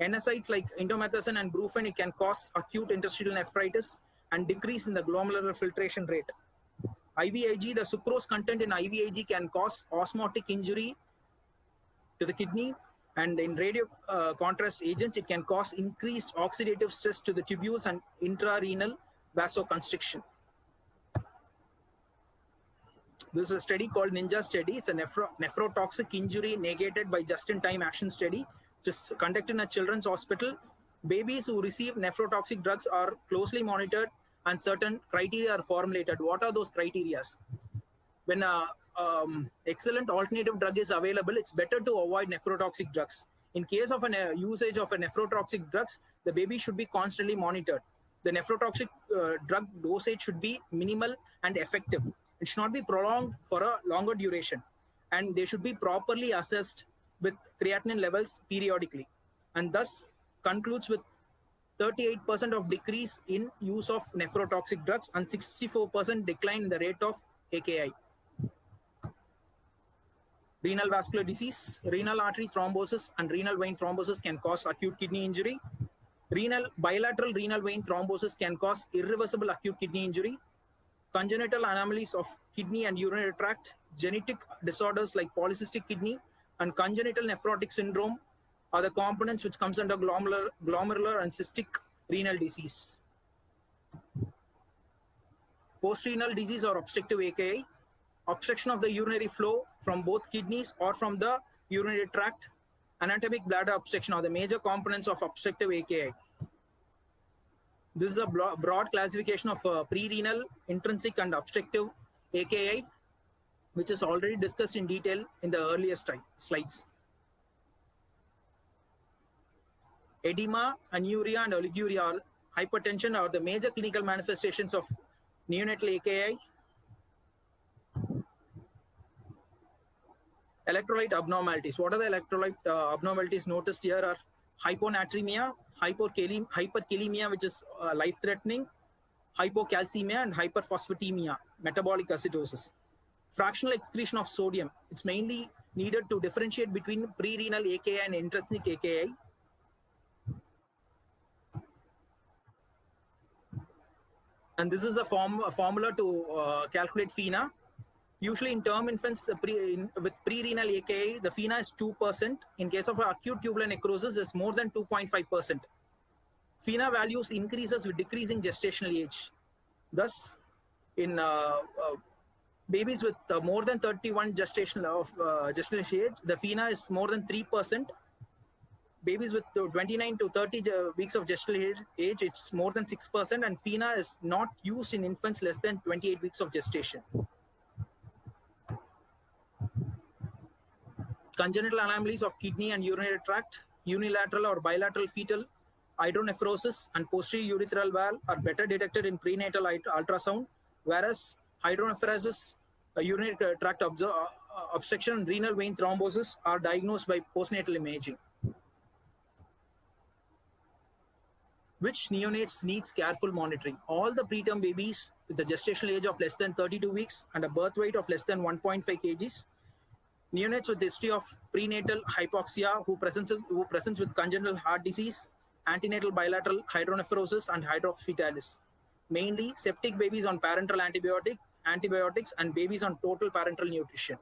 NSAIDs like indomethacin and brufen, it can cause acute interstitial nephritis and decrease in the glomerular filtration rate. IVIG, the sucrose content in IVIG can cause osmotic injury to the kidney, and in radio contrast agents, it can cause increased oxidative stress to the tubules and intrarenal vasoconstriction. This is a study called NINJA study. It's a nephrotoxic injury negated by just-in-time action study, which is conducted in a children's hospital. Babies who receive nephrotoxic drugs are closely monitored and certain criteria are formulated. What are those criteria? When excellent alternative drug is available, it's better to avoid nephrotoxic drugs. In case of a usage of a nephrotoxic drugs, the baby should be constantly monitored. The nephrotoxic drug dosage should be minimal and effective. It should not be prolonged for a longer duration, and they should be properly assessed with creatinine levels periodically, and thus concludes with 38% of decrease in use of nephrotoxic drugs and 64% decline in the rate of AKI. Renal vascular disease, renal artery thrombosis and renal vein thrombosis can cause acute kidney injury. Bilateral renal vein thrombosis can cause irreversible acute kidney injury. Congenital anomalies of kidney and urinary tract, genetic disorders like polycystic kidney, and congenital nephrotic syndrome are the components which comes under glomerular and cystic renal disease. Postrenal disease or obstructive AKI, obstruction of the urinary flow from both kidneys or from the urinary tract. Anatomic bladder obstruction are the major components of obstructive AKI. This is a broad classification of pre-renal, intrinsic, and obstructive AKI, which is already discussed in detail in the earlier slides. Edema, anuria, and oliguria, hypertension are the major clinical manifestations of neonatal AKI. Electrolyte abnormalities. What are the electrolyte abnormalities noticed here are hyponatremia, hyperkalemia, which is life-threatening, hypocalcemia, and hyperphosphatemia, metabolic acidosis. Fractional excretion of sodium. It's mainly needed to differentiate between pre-renal AKI and intrinsic AKI. And this is the formula to calculate FeNA. Usually in term infants with pre-renal AKI, the FeNA is 2%. In case of acute tubular necrosis, it's more than 2.5%. FeNA values increases with decreasing gestational age. Thus, in babies with more than 31 gestational age, the FeNA is more than 3%. Babies with 29 to 30 weeks of gestational age, it's more than 6%, and FeNA is not used in infants less than 28 weeks of gestation. Congenital anomalies of kidney and urinary tract, unilateral or bilateral fetal hydronephrosis and posterior urethral valve are better detected in prenatal ultrasound, whereas hydronephrosis, urinary tract obstruction, and renal vein thrombosis are diagnosed by postnatal imaging. Which neonates needs careful monitoring? All the preterm babies with a gestational age of less than 32 weeks and a birth weight of less than 1.5 kgs, neonates with history of prenatal hypoxia who presents with congenital heart disease, antenatal bilateral hydronephrosis, and hydrophytalis. Mainly septic babies on parenteral antibiotics, and babies on total parenteral nutrition.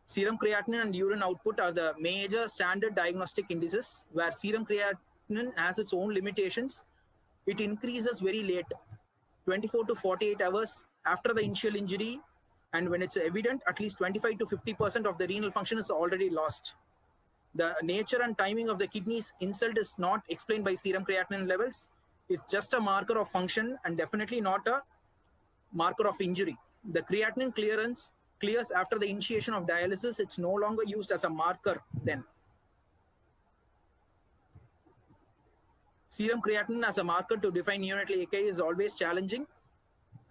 Serum creatinine and urine output are the major standard diagnostic indices, where serum creatinine has its own limitations. It increases very late, 24 to 48 hours after the initial injury, and when it's evident, at least 25 to 50% of the renal function is already lost. The nature and timing of the kidney's insult is not explained by serum creatinine levels. It's just a marker of function and definitely not a marker of injury. The creatinine clears after the initiation of dialysis. It's no longer used as a marker then. Serum creatinine as a marker to define neonatal AKI is always challenging.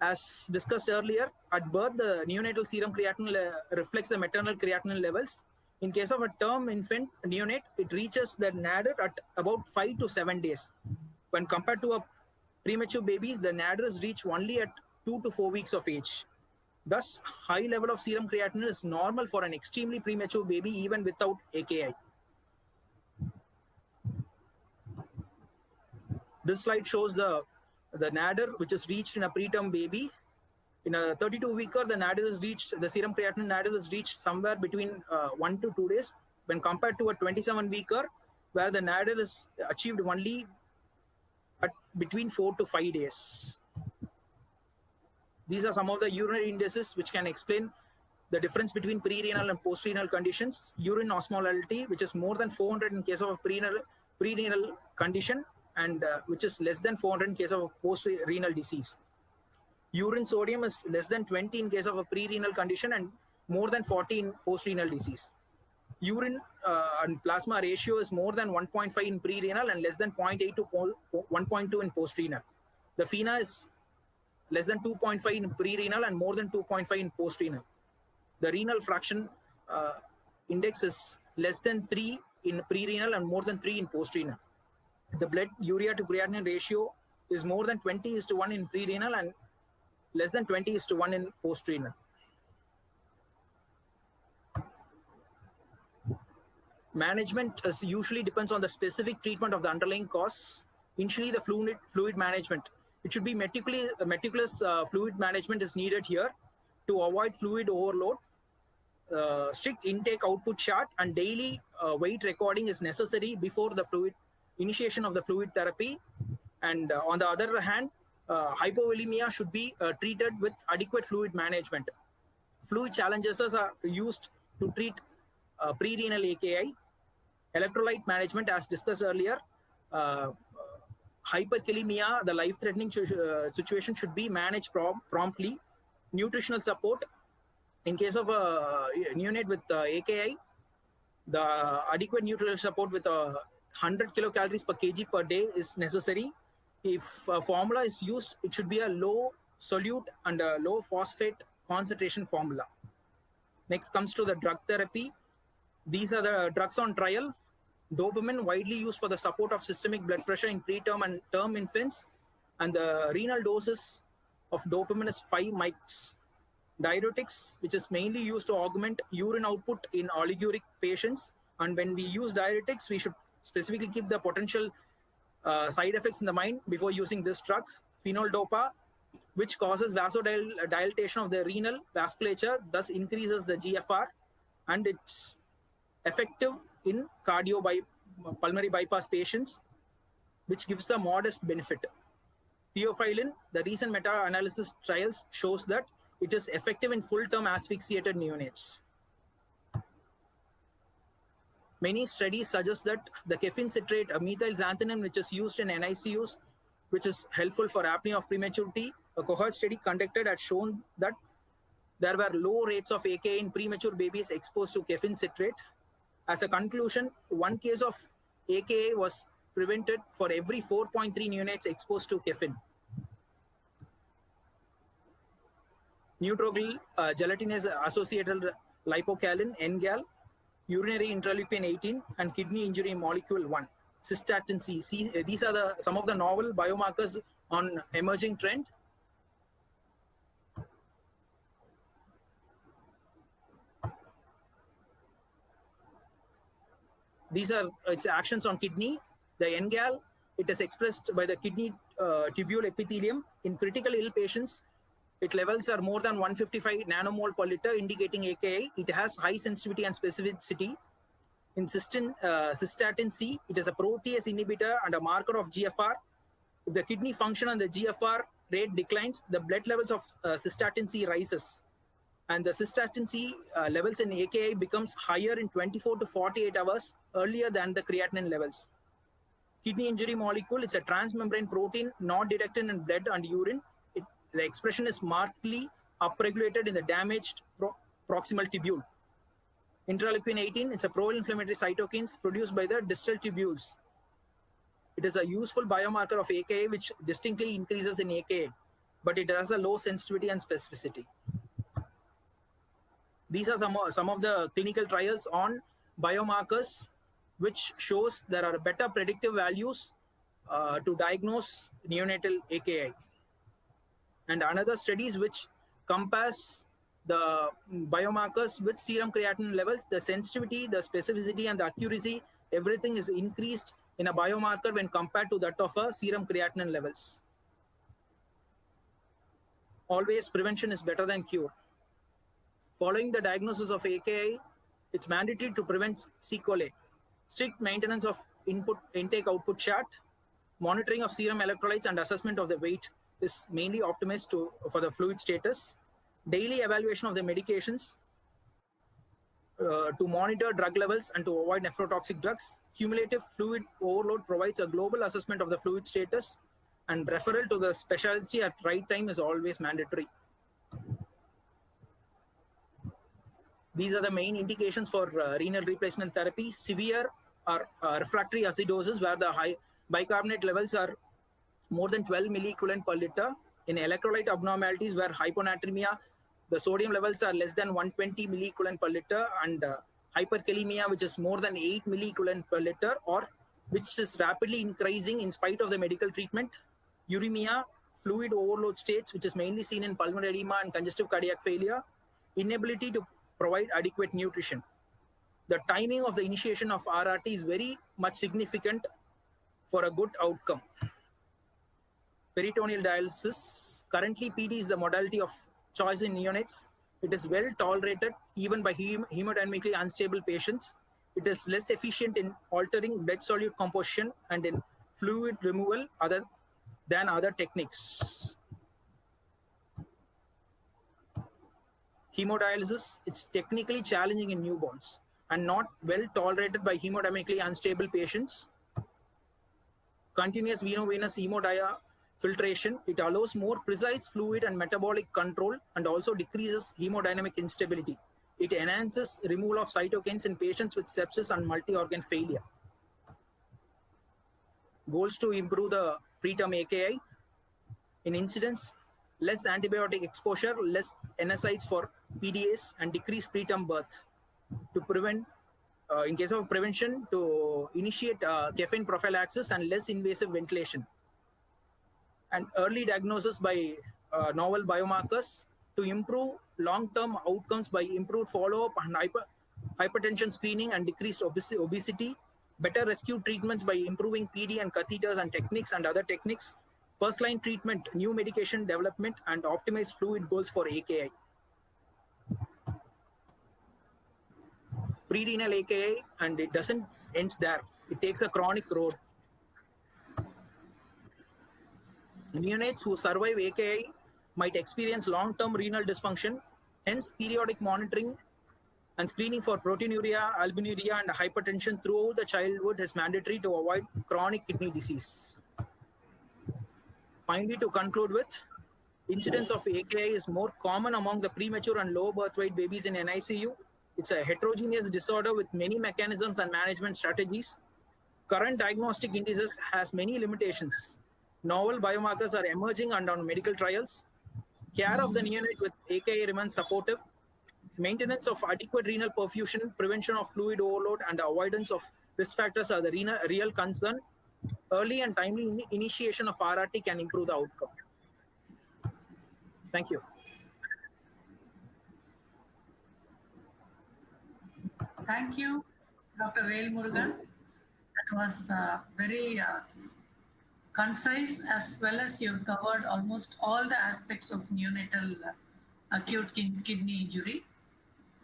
As discussed earlier, at birth, the neonatal serum creatinine reflects the maternal creatinine levels. In case of a term infant neonate, it reaches the nadir at about 5 to 7 days. When compared to a premature babies, the nadir is reached only at 2 to 4 weeks of age. Thus, high level of serum creatinine is normal for an extremely premature baby even without AKI. This slide shows the nadir which is reached in a preterm baby. In a 32-weeker, the serum creatinine nadir is reached somewhere between 1 to 2 days when compared to a 27-weeker where the nadir is achieved only at between 4 to 5 days. These are some of the urinary indices which can explain the difference between pre-renal and post-renal conditions. Urine osmolality, which is more than 400 in case of a pre-renal condition, and which is less than 400 in case of a post-renal disease. Urine sodium is less than 20 in case of a pre-renal condition and more than 40 in post-renal disease. Urine and plasma ratio is more than 1.5 in pre-renal and less than 0.8 to 1.2 in post-renal. The FeNA is less than 2.5 in pre-renal and more than 2.5 in post-renal. The renal fraction index is less than 3 in pre-renal and more than 3 in post-renal. The blood urea to creatinine ratio is more than 20:1 in pre-renal and less than 20:1 in post-renal. Management usually depends on the specific treatment of the underlying cause. Initially, the fluid management. It should be meticulous fluid management is needed here to avoid fluid overload. Strict intake output chart and daily weight recording is necessary before the initiation of the fluid therapy. And on the other hand, hypovolemia should be treated with adequate fluid management. Fluid challenges are used to treat pre-renal AKI. Electrolyte management, as discussed earlier, hyperkalemia, the life-threatening situation, should be managed promptly. Nutritional support, in case of a neonate with AKI, the adequate nutritional support with 100 kilocalories per kg per day is necessary. If a formula is used, it should be a low solute and a low phosphate concentration formula. Next comes to the drug therapy. These are the drugs on trial. Dopamine, widely used for the support of systemic blood pressure in preterm and term infants, and the renal doses of dopamine is 5 mics. Diuretics, which is mainly used to augment urine output in oliguric patients, and when we use diuretics, we should specifically keep the potential side effects in the mind before using this drug. Phenol-dopa, which causes vasodilatation of the renal vasculature, thus increases the GFR, and it's effective in pulmonary bypass patients, which gives the modest benefit. Theophylline, the recent meta-analysis trials shows that it is effective in full-term asphyxiated neonates. Many studies suggest that the caffeine citrate, a methyl xanthine, which is used in NICUs, which is helpful for apnea of prematurity. A cohort study conducted had shown that there were low rates of AKI in premature babies exposed to caffeine citrate. As a conclusion, one case of AKI was prevented for every 4.3 neonates exposed to caffeine. Neutrogyl gelatinase associated lipocalin, NGAL, urinary interleukin 18, and kidney injury molecule 1, cystatin C. These are some of the novel biomarkers on emerging trend. These are its actions on kidney. The NGAL, it is expressed by the kidney tubule epithelium. In critical ill patients, its levels are more than 155 nanomole per liter, indicating AKI. It has high sensitivity and specificity. In cystatin C, it is a protease inhibitor and a marker of GFR. If the kidney function and the GFR rate declines, the blood levels of cystatin C rises. And the cystatin C levels in AKI becomes higher in 24 to 48 hours earlier than the creatinine levels. Kidney injury molecule, it's a transmembrane protein not detected in blood and urine. The expression is markedly upregulated in the damaged proximal tubule. Interleukin 18, it's a pro-inflammatory cytokines produced by the distal tubules. It is a useful biomarker of AKA, which distinctly increases in AKA, but it has a low sensitivity and specificity. These are some of the clinical trials on biomarkers, which shows there are better predictive values to diagnose neonatal AKI. And another studies which compares the biomarkers with serum creatinine levels, the sensitivity, the specificity, and the accuracy, everything is increased in a biomarker when compared to that of a serum creatinine levels. Always prevention is better than cure. Following the diagnosis of AKI, it's mandatory to prevent sequelae. Strict maintenance of intake-output chart, monitoring of serum electrolytes, and assessment of the weight is mainly optimized for the fluid status. Daily evaluation of the medications to monitor drug levels and to avoid nephrotoxic drugs. Cumulative fluid overload provides a global assessment of the fluid status, and referral to the specialty at right time is always mandatory. These are the main indications for renal replacement therapy. Severe or refractory acidosis, where the high bicarbonate levels are more than 12 milliequivalent per liter. In electrolyte abnormalities, where hyponatremia, the sodium levels are less than 120 milliequivalent per liter, and hyperkalemia, which is more than 8 milliequivalent per liter, or which is rapidly increasing in spite of the medical treatment. Uremia, fluid overload states, which is mainly seen in pulmonary edema and congestive cardiac failure. Inability to provide adequate nutrition. The timing of the initiation of RRT is very much significant for a good outcome. Peritoneal dialysis. Currently, PD is the modality of choice in neonates. It is well tolerated even by hemodynamically unstable patients. It is less efficient in altering blood solute composition and in fluid removal than other techniques. Hemodialysis, it's technically challenging in newborns and not well tolerated by hemodynamically unstable patients. Continuous veno-venous hemodiafiltration, it allows more precise fluid and metabolic control and also decreases hemodynamic instability. It enhances removal of cytokines in patients with sepsis and multi-organ failure. Goals to improve the preterm AKI. In incidence, less antibiotic exposure, less NSAIDs for PDAs, and decrease preterm birth. To prevent, in case of prevention, to initiate caffeine prophylaxis and less invasive ventilation. And early diagnosis by novel biomarkers to improve long-term outcomes by improved follow-up and hypertension screening and decreased obesity. Better rescue treatments by improving PD and catheters and techniques and other techniques. First-line treatment, new medication development, and optimized fluid goals for AKI. Prerenal AKI, and it doesn't end there. It takes a chronic road. Neonates who survive AKI might experience long-term renal dysfunction. Hence, periodic monitoring and screening for proteinuria, albuminuria, and hypertension throughout the childhood is mandatory to avoid chronic kidney disease. Finally, to conclude with, incidence of AKI is more common among the premature and low birth weight babies in NICU. It's a heterogeneous disorder with many mechanisms and management strategies. Current diagnostic indices has many limitations. Novel biomarkers are emerging and on medical trials. Care of the neonate with AKI remains supportive. Maintenance of adequate renal perfusion, prevention of fluid overload, and avoidance of risk factors are the real concern. Early and timely initiation of RRT can improve the outcome. Thank you. Thank you, Dr. Vel Murugan. That was very concise, as well as you've covered almost all the aspects of neonatal acute kidney injury.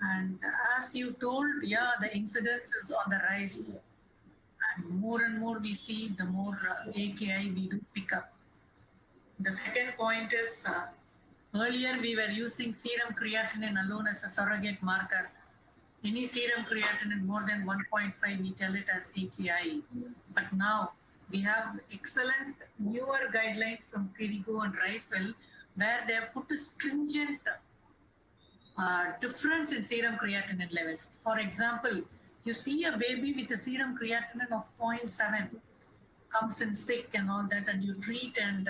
And as you told, yeah, the incidence is on the rise. And more we see, the more AKI we do pick up. The second point is, earlier we were using serum creatinine alone as a surrogate marker. Any serum creatinine more than 1.5, we tell it as AKI. But now we have excellent newer guidelines from KDIGO and RIFLE, where they have put a stringent difference in serum creatinine levels. For example, you see a baby with a serum creatinine of 0.7, comes in sick and all that, and you treat, and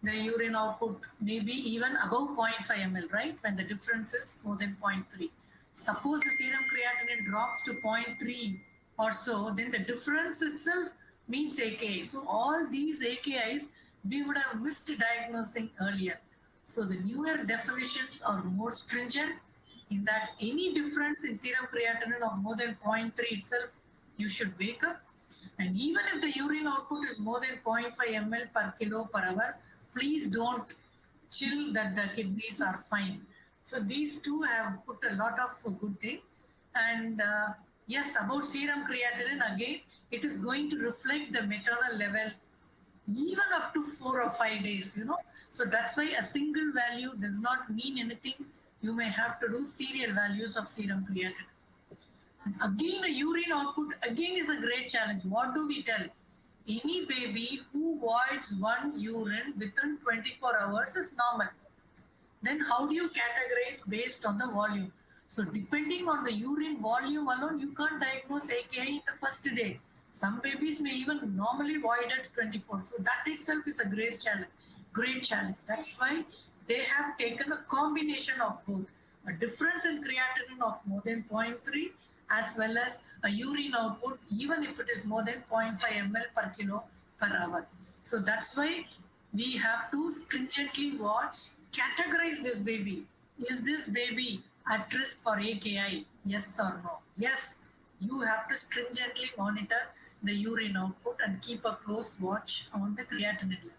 the urine output may be even above 0.5 ml, right? When the difference is more than 0.3. Suppose the serum creatinine drops to 0.3 or so, then the difference itself means AKI. So all these AKIs, we would have missed diagnosing earlier. So the newer definitions are more stringent in that any difference in serum creatinine of more than 0.3 itself, you should wake up. And even if the urine output is more than 0.5 ml per kilo per hour, please don't chill that the kidneys are fine. So these two have put a lot of good thing. And yes, about serum creatinine, again, it is going to reflect the maternal level even up to 4 or 5 days, you know. So that's why a single value does not mean anything. You may have to do serial values of serum creatinine. Again, a urine output again is a great challenge. What do we tell? Any baby who voids one urine within 24 hours is normal. Then how do you categorize based on the volume? So depending on the urine volume alone, you can't diagnose AKI in the first day. Some babies may even normally void at 24. So that itself is a great challenge. Great challenge. That's why they have taken a combination of both. A difference in creatinine of more than 0.3 as well as a urine output, even if it is more than 0.5 ml per kilo per hour. So that's why we have to stringently watch, categorize this baby. Is this baby at risk for AKI? Yes or no? Yes, you have to stringently monitor the urine output and keep a close watch on the creatinine level.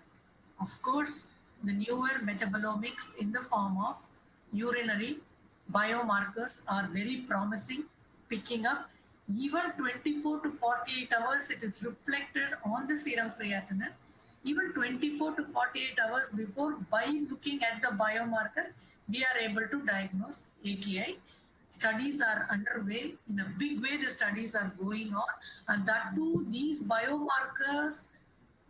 Of course, the newer metabolomics in the form of urinary biomarkers are very promising, picking up. Even 24 to 48 hours, it is reflected on the serum creatinine. Even 24 to 48 hours before, by looking at the biomarker, we are able to diagnose AKI. Studies are underway. In a big way, the studies are going on. And that too, these biomarkers,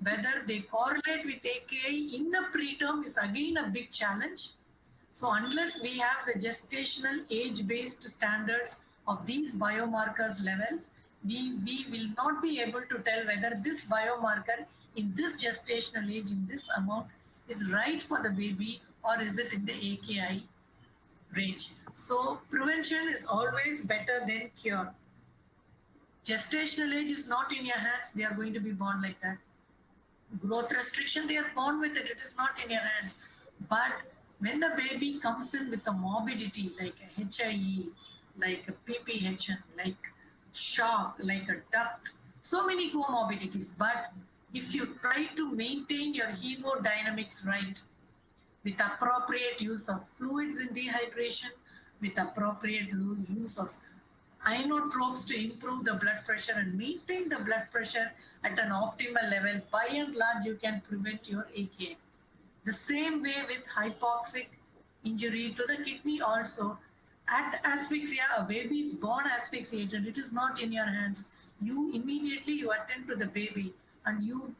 whether they correlate with AKI in the preterm is again a big challenge. So unless we have the gestational age-based standards of these biomarkers levels, we will not be able to tell whether this biomarker in this gestational age, in this amount, is right for the baby or is it in the AKI range. So prevention is always better than cure. Gestational age is not in your hands. They are going to be born like that. Growth restriction, they are born with it. It is not in your hands. But when the baby comes in with a morbidity like a HIE, like a PPHN, like shock, like a duct, so many comorbidities. But if you try to maintain your hemodynamics right, with appropriate use of fluids in dehydration, with appropriate use of inotropes to improve the blood pressure and maintain the blood pressure at an optimal level, by and large, you can prevent your AKI. The same way with hypoxic injury to the kidney also. At asphyxia, a baby is born asphyxiated. It is not in your hands. You immediately you attend to the baby and you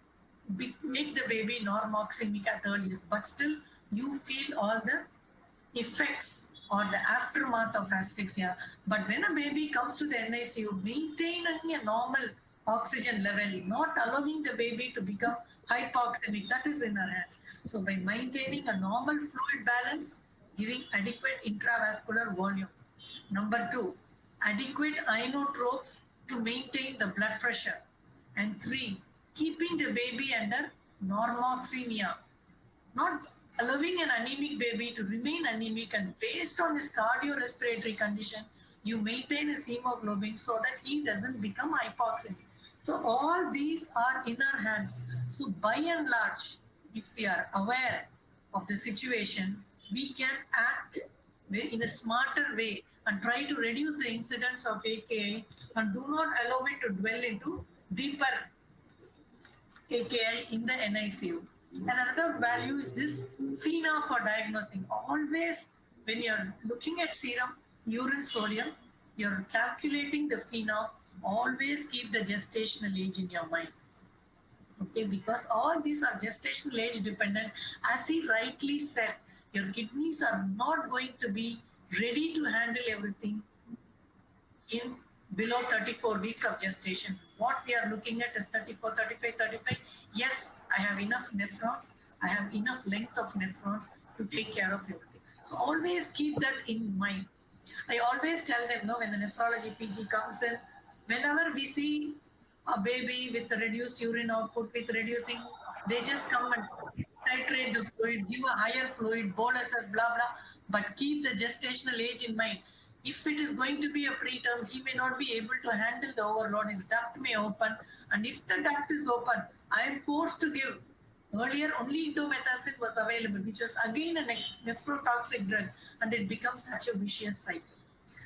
make the baby normoxemic at earliest, but still you feel all the effects or the aftermath of asphyxia. But when a baby comes to the NICU, maintaining a normal oxygen level, not allowing the baby to become hypoxemic, that is in our hands. So by maintaining a normal fluid balance, giving adequate intravascular volume. Number 2, adequate inotropes to maintain the blood pressure. And 3, keeping the baby under normoxemia, not allowing an anemic baby to remain anemic, and based on his cardiorespiratory condition, you maintain his hemoglobin so that he doesn't become hypoxemic. So all these are in our hands. So by and large, if we are aware of the situation, we can act in a smarter way and try to reduce the incidence of AKI and do not allow it to dwell into deeper AKI in the NICU. And another value is this FeNO for diagnosing. Always when you're looking at serum, urine sodium, you're calculating the FeNO, always keep the gestational age in your mind. Okay, because all these are gestational age dependent. As he rightly said, your kidneys are not going to be ready to handle everything in below 34 weeks of gestation. What we are looking at is 34, 35, 35. Yes, I have enough nephrons. I have enough length of nephrons to take care of everything. So always keep that in mind. I always tell them, no, when the nephrology PG comes in, whenever we see a baby with reduced urine output, with reducing, they just come and titrate the fluid, give a higher fluid, boluses, blah, blah, but keep the gestational age in mind. If it is going to be a preterm, he may not be able to handle the overload. His duct may open. And if the duct is open, I am forced to give. Earlier, only indomethacin was available, which was again a nephrotoxic drug, and it becomes such a vicious cycle.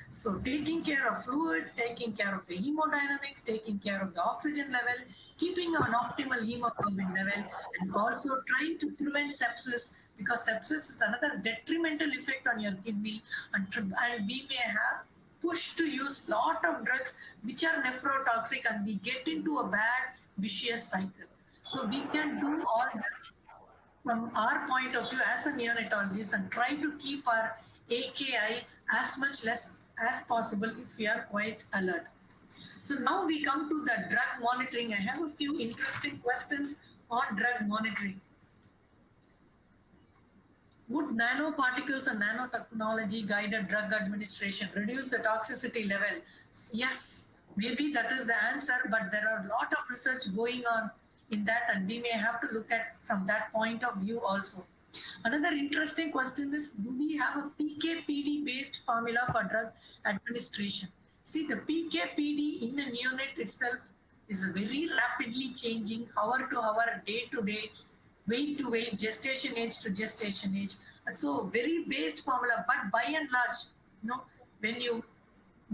So taking care of fluids, taking care of the hemodynamics, taking care of the oxygen level, keeping an optimal hemoglobin level, and also trying to prevent sepsis, because sepsis is another detrimental effect on your kidney, and we may have pushed to use lot of drugs which are nephrotoxic, and we get into a bad vicious cycle. So we can do all this from our point of view as a neonatologist and try to keep our AKI as much less as possible if we are quite alert. So now we come to the drug monitoring. I have a few interesting questions on drug monitoring. Would nanoparticles and nanotechnology guided drug administration reduce the toxicity level? Yes, maybe that is the answer, but there are a lot of research going on in that, and we may have to look at from that point of view also. Another interesting question is, do we have a PK/PD based formula for drug administration? See, the PK/PD in a neonate itself is a very rapidly changing, hour to hour, day to day, weight to weight, gestation age to gestation age. And so very based formula, but by and large, when you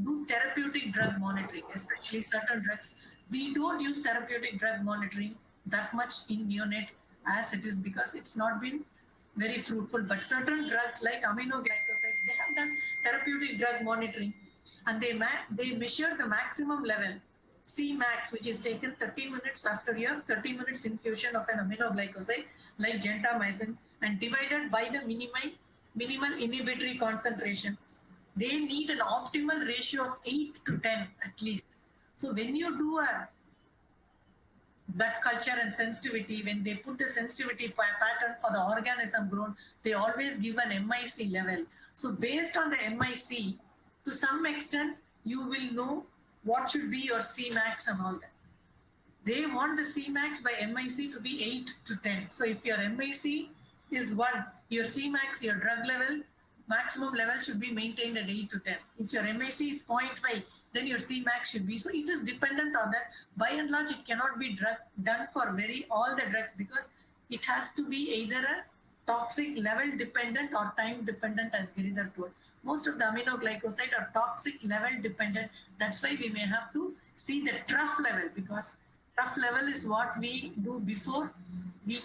do therapeutic drug monitoring, especially certain drugs, we don't use therapeutic drug monitoring that much in neonate as it is, because it's not been very fruitful. But certain drugs like aminoglycosides, they have done therapeutic drug monitoring, and they measure the maximum level, Cmax, which is taken 30 minutes after your 30 minutes infusion of an aminoglycoside like gentamicin, and divided by the minimal inhibitory concentration. They need an optimal ratio of 8 to 10 at least. So when you do a blood culture and sensitivity, when they put the sensitivity pattern for the organism grown, they always give an MIC level. So based on the MIC, to some extent, you will know what should be your Cmax and all that. They want the Cmax by MIC to be 8 to 10. So if your MIC is 1, your Cmax, your drug level, maximum level should be maintained at 8 to 10. If your MIC is 0.5, then your Cmax should be. So it is dependent on that. By and large, it cannot be done for all the drugs, because it has to be either a toxic level dependent or time dependent, as Giridhar told. Most of the aminoglycoside are toxic level dependent. That's why we may have to see the trough level, because trough level is what we do before we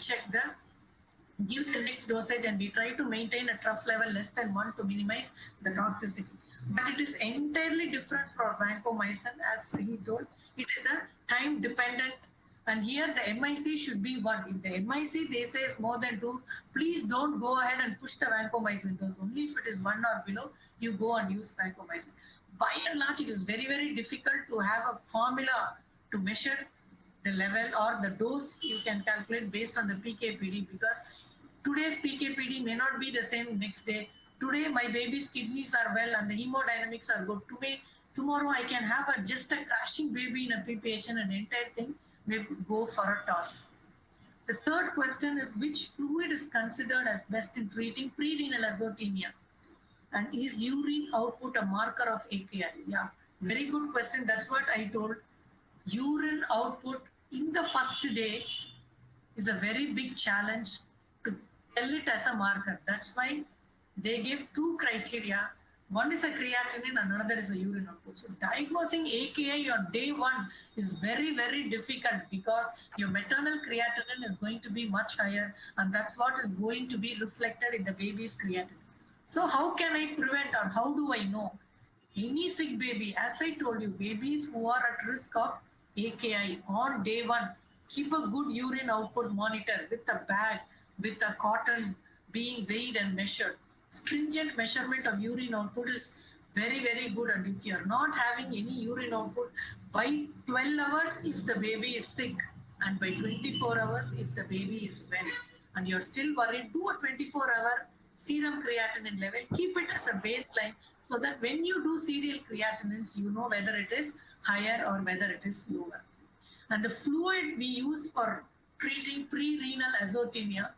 give the next dosage, and we try to maintain a trough level less than 1 to minimize the toxicity. But it is entirely different for vancomycin, as he told. It is a time dependent, and here the MIC should be 1. If the MIC they say is more than 2, please don't go ahead and push the vancomycin dose. Only if it is 1 or below, you go and use vancomycin. By and large, it is very, very difficult to have a formula to measure the level or the dose you can calculate based on the PK/PD, because today's PK/PD may not be the same next day. Today, my baby's kidneys are well and the hemodynamics are good. Tomorrow, I can have just a crashing baby in a PPH, and an entire thing may go for a toss. The third question is, which fluid is considered as best in treating prerenal azotemia? And is urine output a marker of AKI? Yeah, very good question. That's what I told. Urine output in the first day is a very big challenge to tell it as a marker. That's why they give 2 criteria. One is a creatinine and another is a urine output. So diagnosing AKI on day 1 is very, very difficult, because your maternal creatinine is going to be much higher, and that's what is going to be reflected in the baby's creatinine. So how can I prevent, or how do I know? Any sick baby, as I told you, babies who are at risk of AKI on day 1, keep a good urine output monitor with a bag, with a cotton being weighed and measured. Stringent measurement of urine output is very, very good. And if you're not having any urine output, by 12 hours if the baby is sick, and by 24 hours if the baby is well, and you're still worried, do a 24-hour serum creatinine level. Keep it as a baseline so that when you do serial creatinines, you know whether it is higher or whether it is lower. And the fluid we use for treating pre-renal azotemia,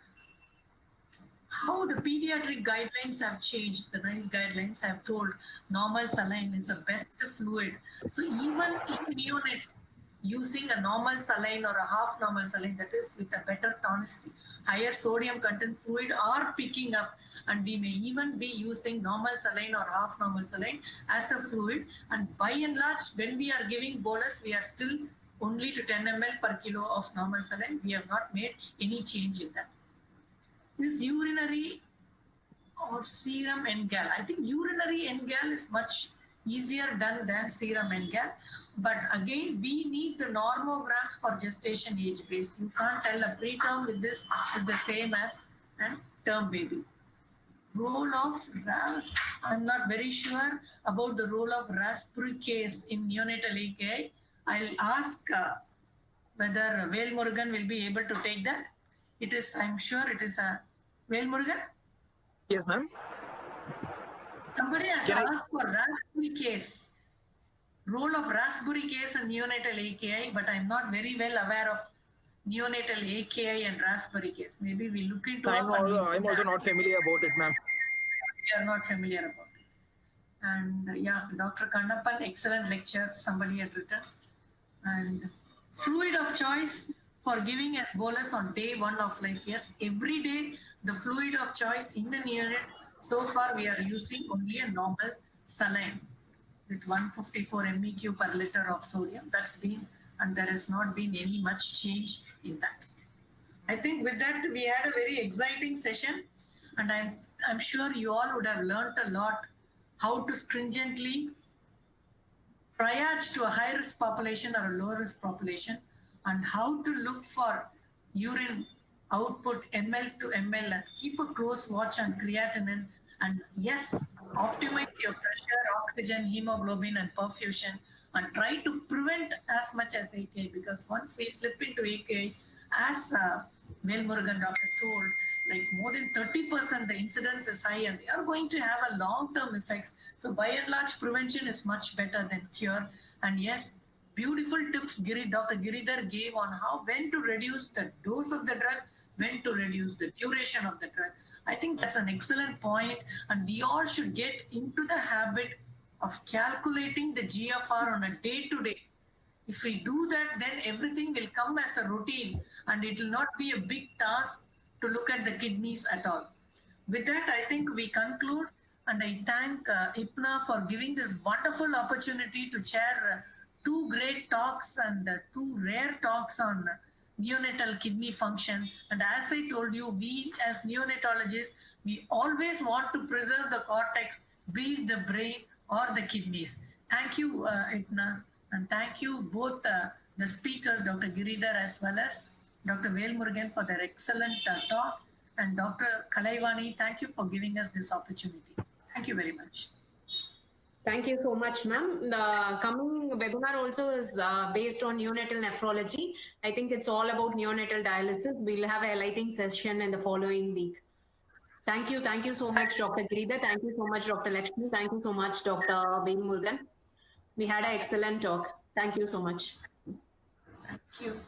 how the pediatric guidelines have changed, the NICE guidelines have told normal saline is the best fluid. So even in neonates, using a normal saline or a half normal saline, that is with a better tonicity, higher sodium content fluid are picking up, and we may even be using normal saline or half normal saline as a fluid. And by and large, when we are giving bolus, we are still only to 10 ml per kilo of normal saline. We have not made any change in that. This urinary or serum NGAL. I think urinary NGAL is much easier done than serum NGAL. But again, we need the normograms for gestation age based. You can't tell a preterm with this is the same as a term baby. Role of RAS. I'm not very sure about the role of rasburicase in neonatal AKI. I'll ask whether Velmurugan will be able to take that. It is, I'm sure it is a Velmurugan. Yes, ma'am. Somebody has asked for rasburicase. Role of rasburicase in neonatal AKI, but I'm not very well aware of neonatal AKI and rasburicase. Maybe we look into it. I'm also not familiar about it, ma'am. We are not familiar about it. And yeah, Dr. Kannappan, excellent lecture, somebody had written. And fluid of choice for giving as bolus on day 1 of life. Yes, every day the fluid of choice in the neonate. So far we are using only a normal saline with 154 MEQ per liter of sodium. That's been, and there has not been any much change in that. I think with that we had a very exciting session, and I'm sure you all would have learned a lot how to stringently triage to a high risk population or a low risk population, and how to look for urine output ml to ml and keep a close watch on creatinine. And yes, optimize your pressure, oxygen, hemoglobin and perfusion, and try to prevent as much as AKI, because once we slip into AKI, as Velmurugan doctor told, like more than 30% the incidence is high and they are going to have a long-term effects. So by and large, prevention is much better than cure. And yes, beautiful tips Dr. Giridhar gave on when to reduce the dose of the drug, when to reduce the duration of the drug. I think that's an excellent point, and we all should get into the habit of calculating the GFR on a day-to-day. If we do that, then everything will come as a routine, and it will not be a big task to look at the kidneys at all. With that, I think we conclude, and I thank IPNA for giving this wonderful opportunity to chair 2 great talks and 2 rare talks on neonatal kidney function. And as I told you, we as neonatologists, we always want to preserve the cortex, be it the brain or the kidneys. Thank you, IPNA, and thank you both the speakers, Dr. Giridhar as well as Dr. Velmurugan, for their excellent talk. And Dr. Kalaivani, thank you for giving us this opportunity. Thank you very much. Thank you so much, ma'am. The coming webinar also is based on neonatal nephrology. I think it's all about neonatal dialysis. We'll have a lighting session in the following week. Thank you. Thank you so much, Dr. Giridhar. Thank you so much, Dr. Lakshmi. Thank you so much, Dr. Velmurugan. We had an excellent talk. Thank you so much. Thank you.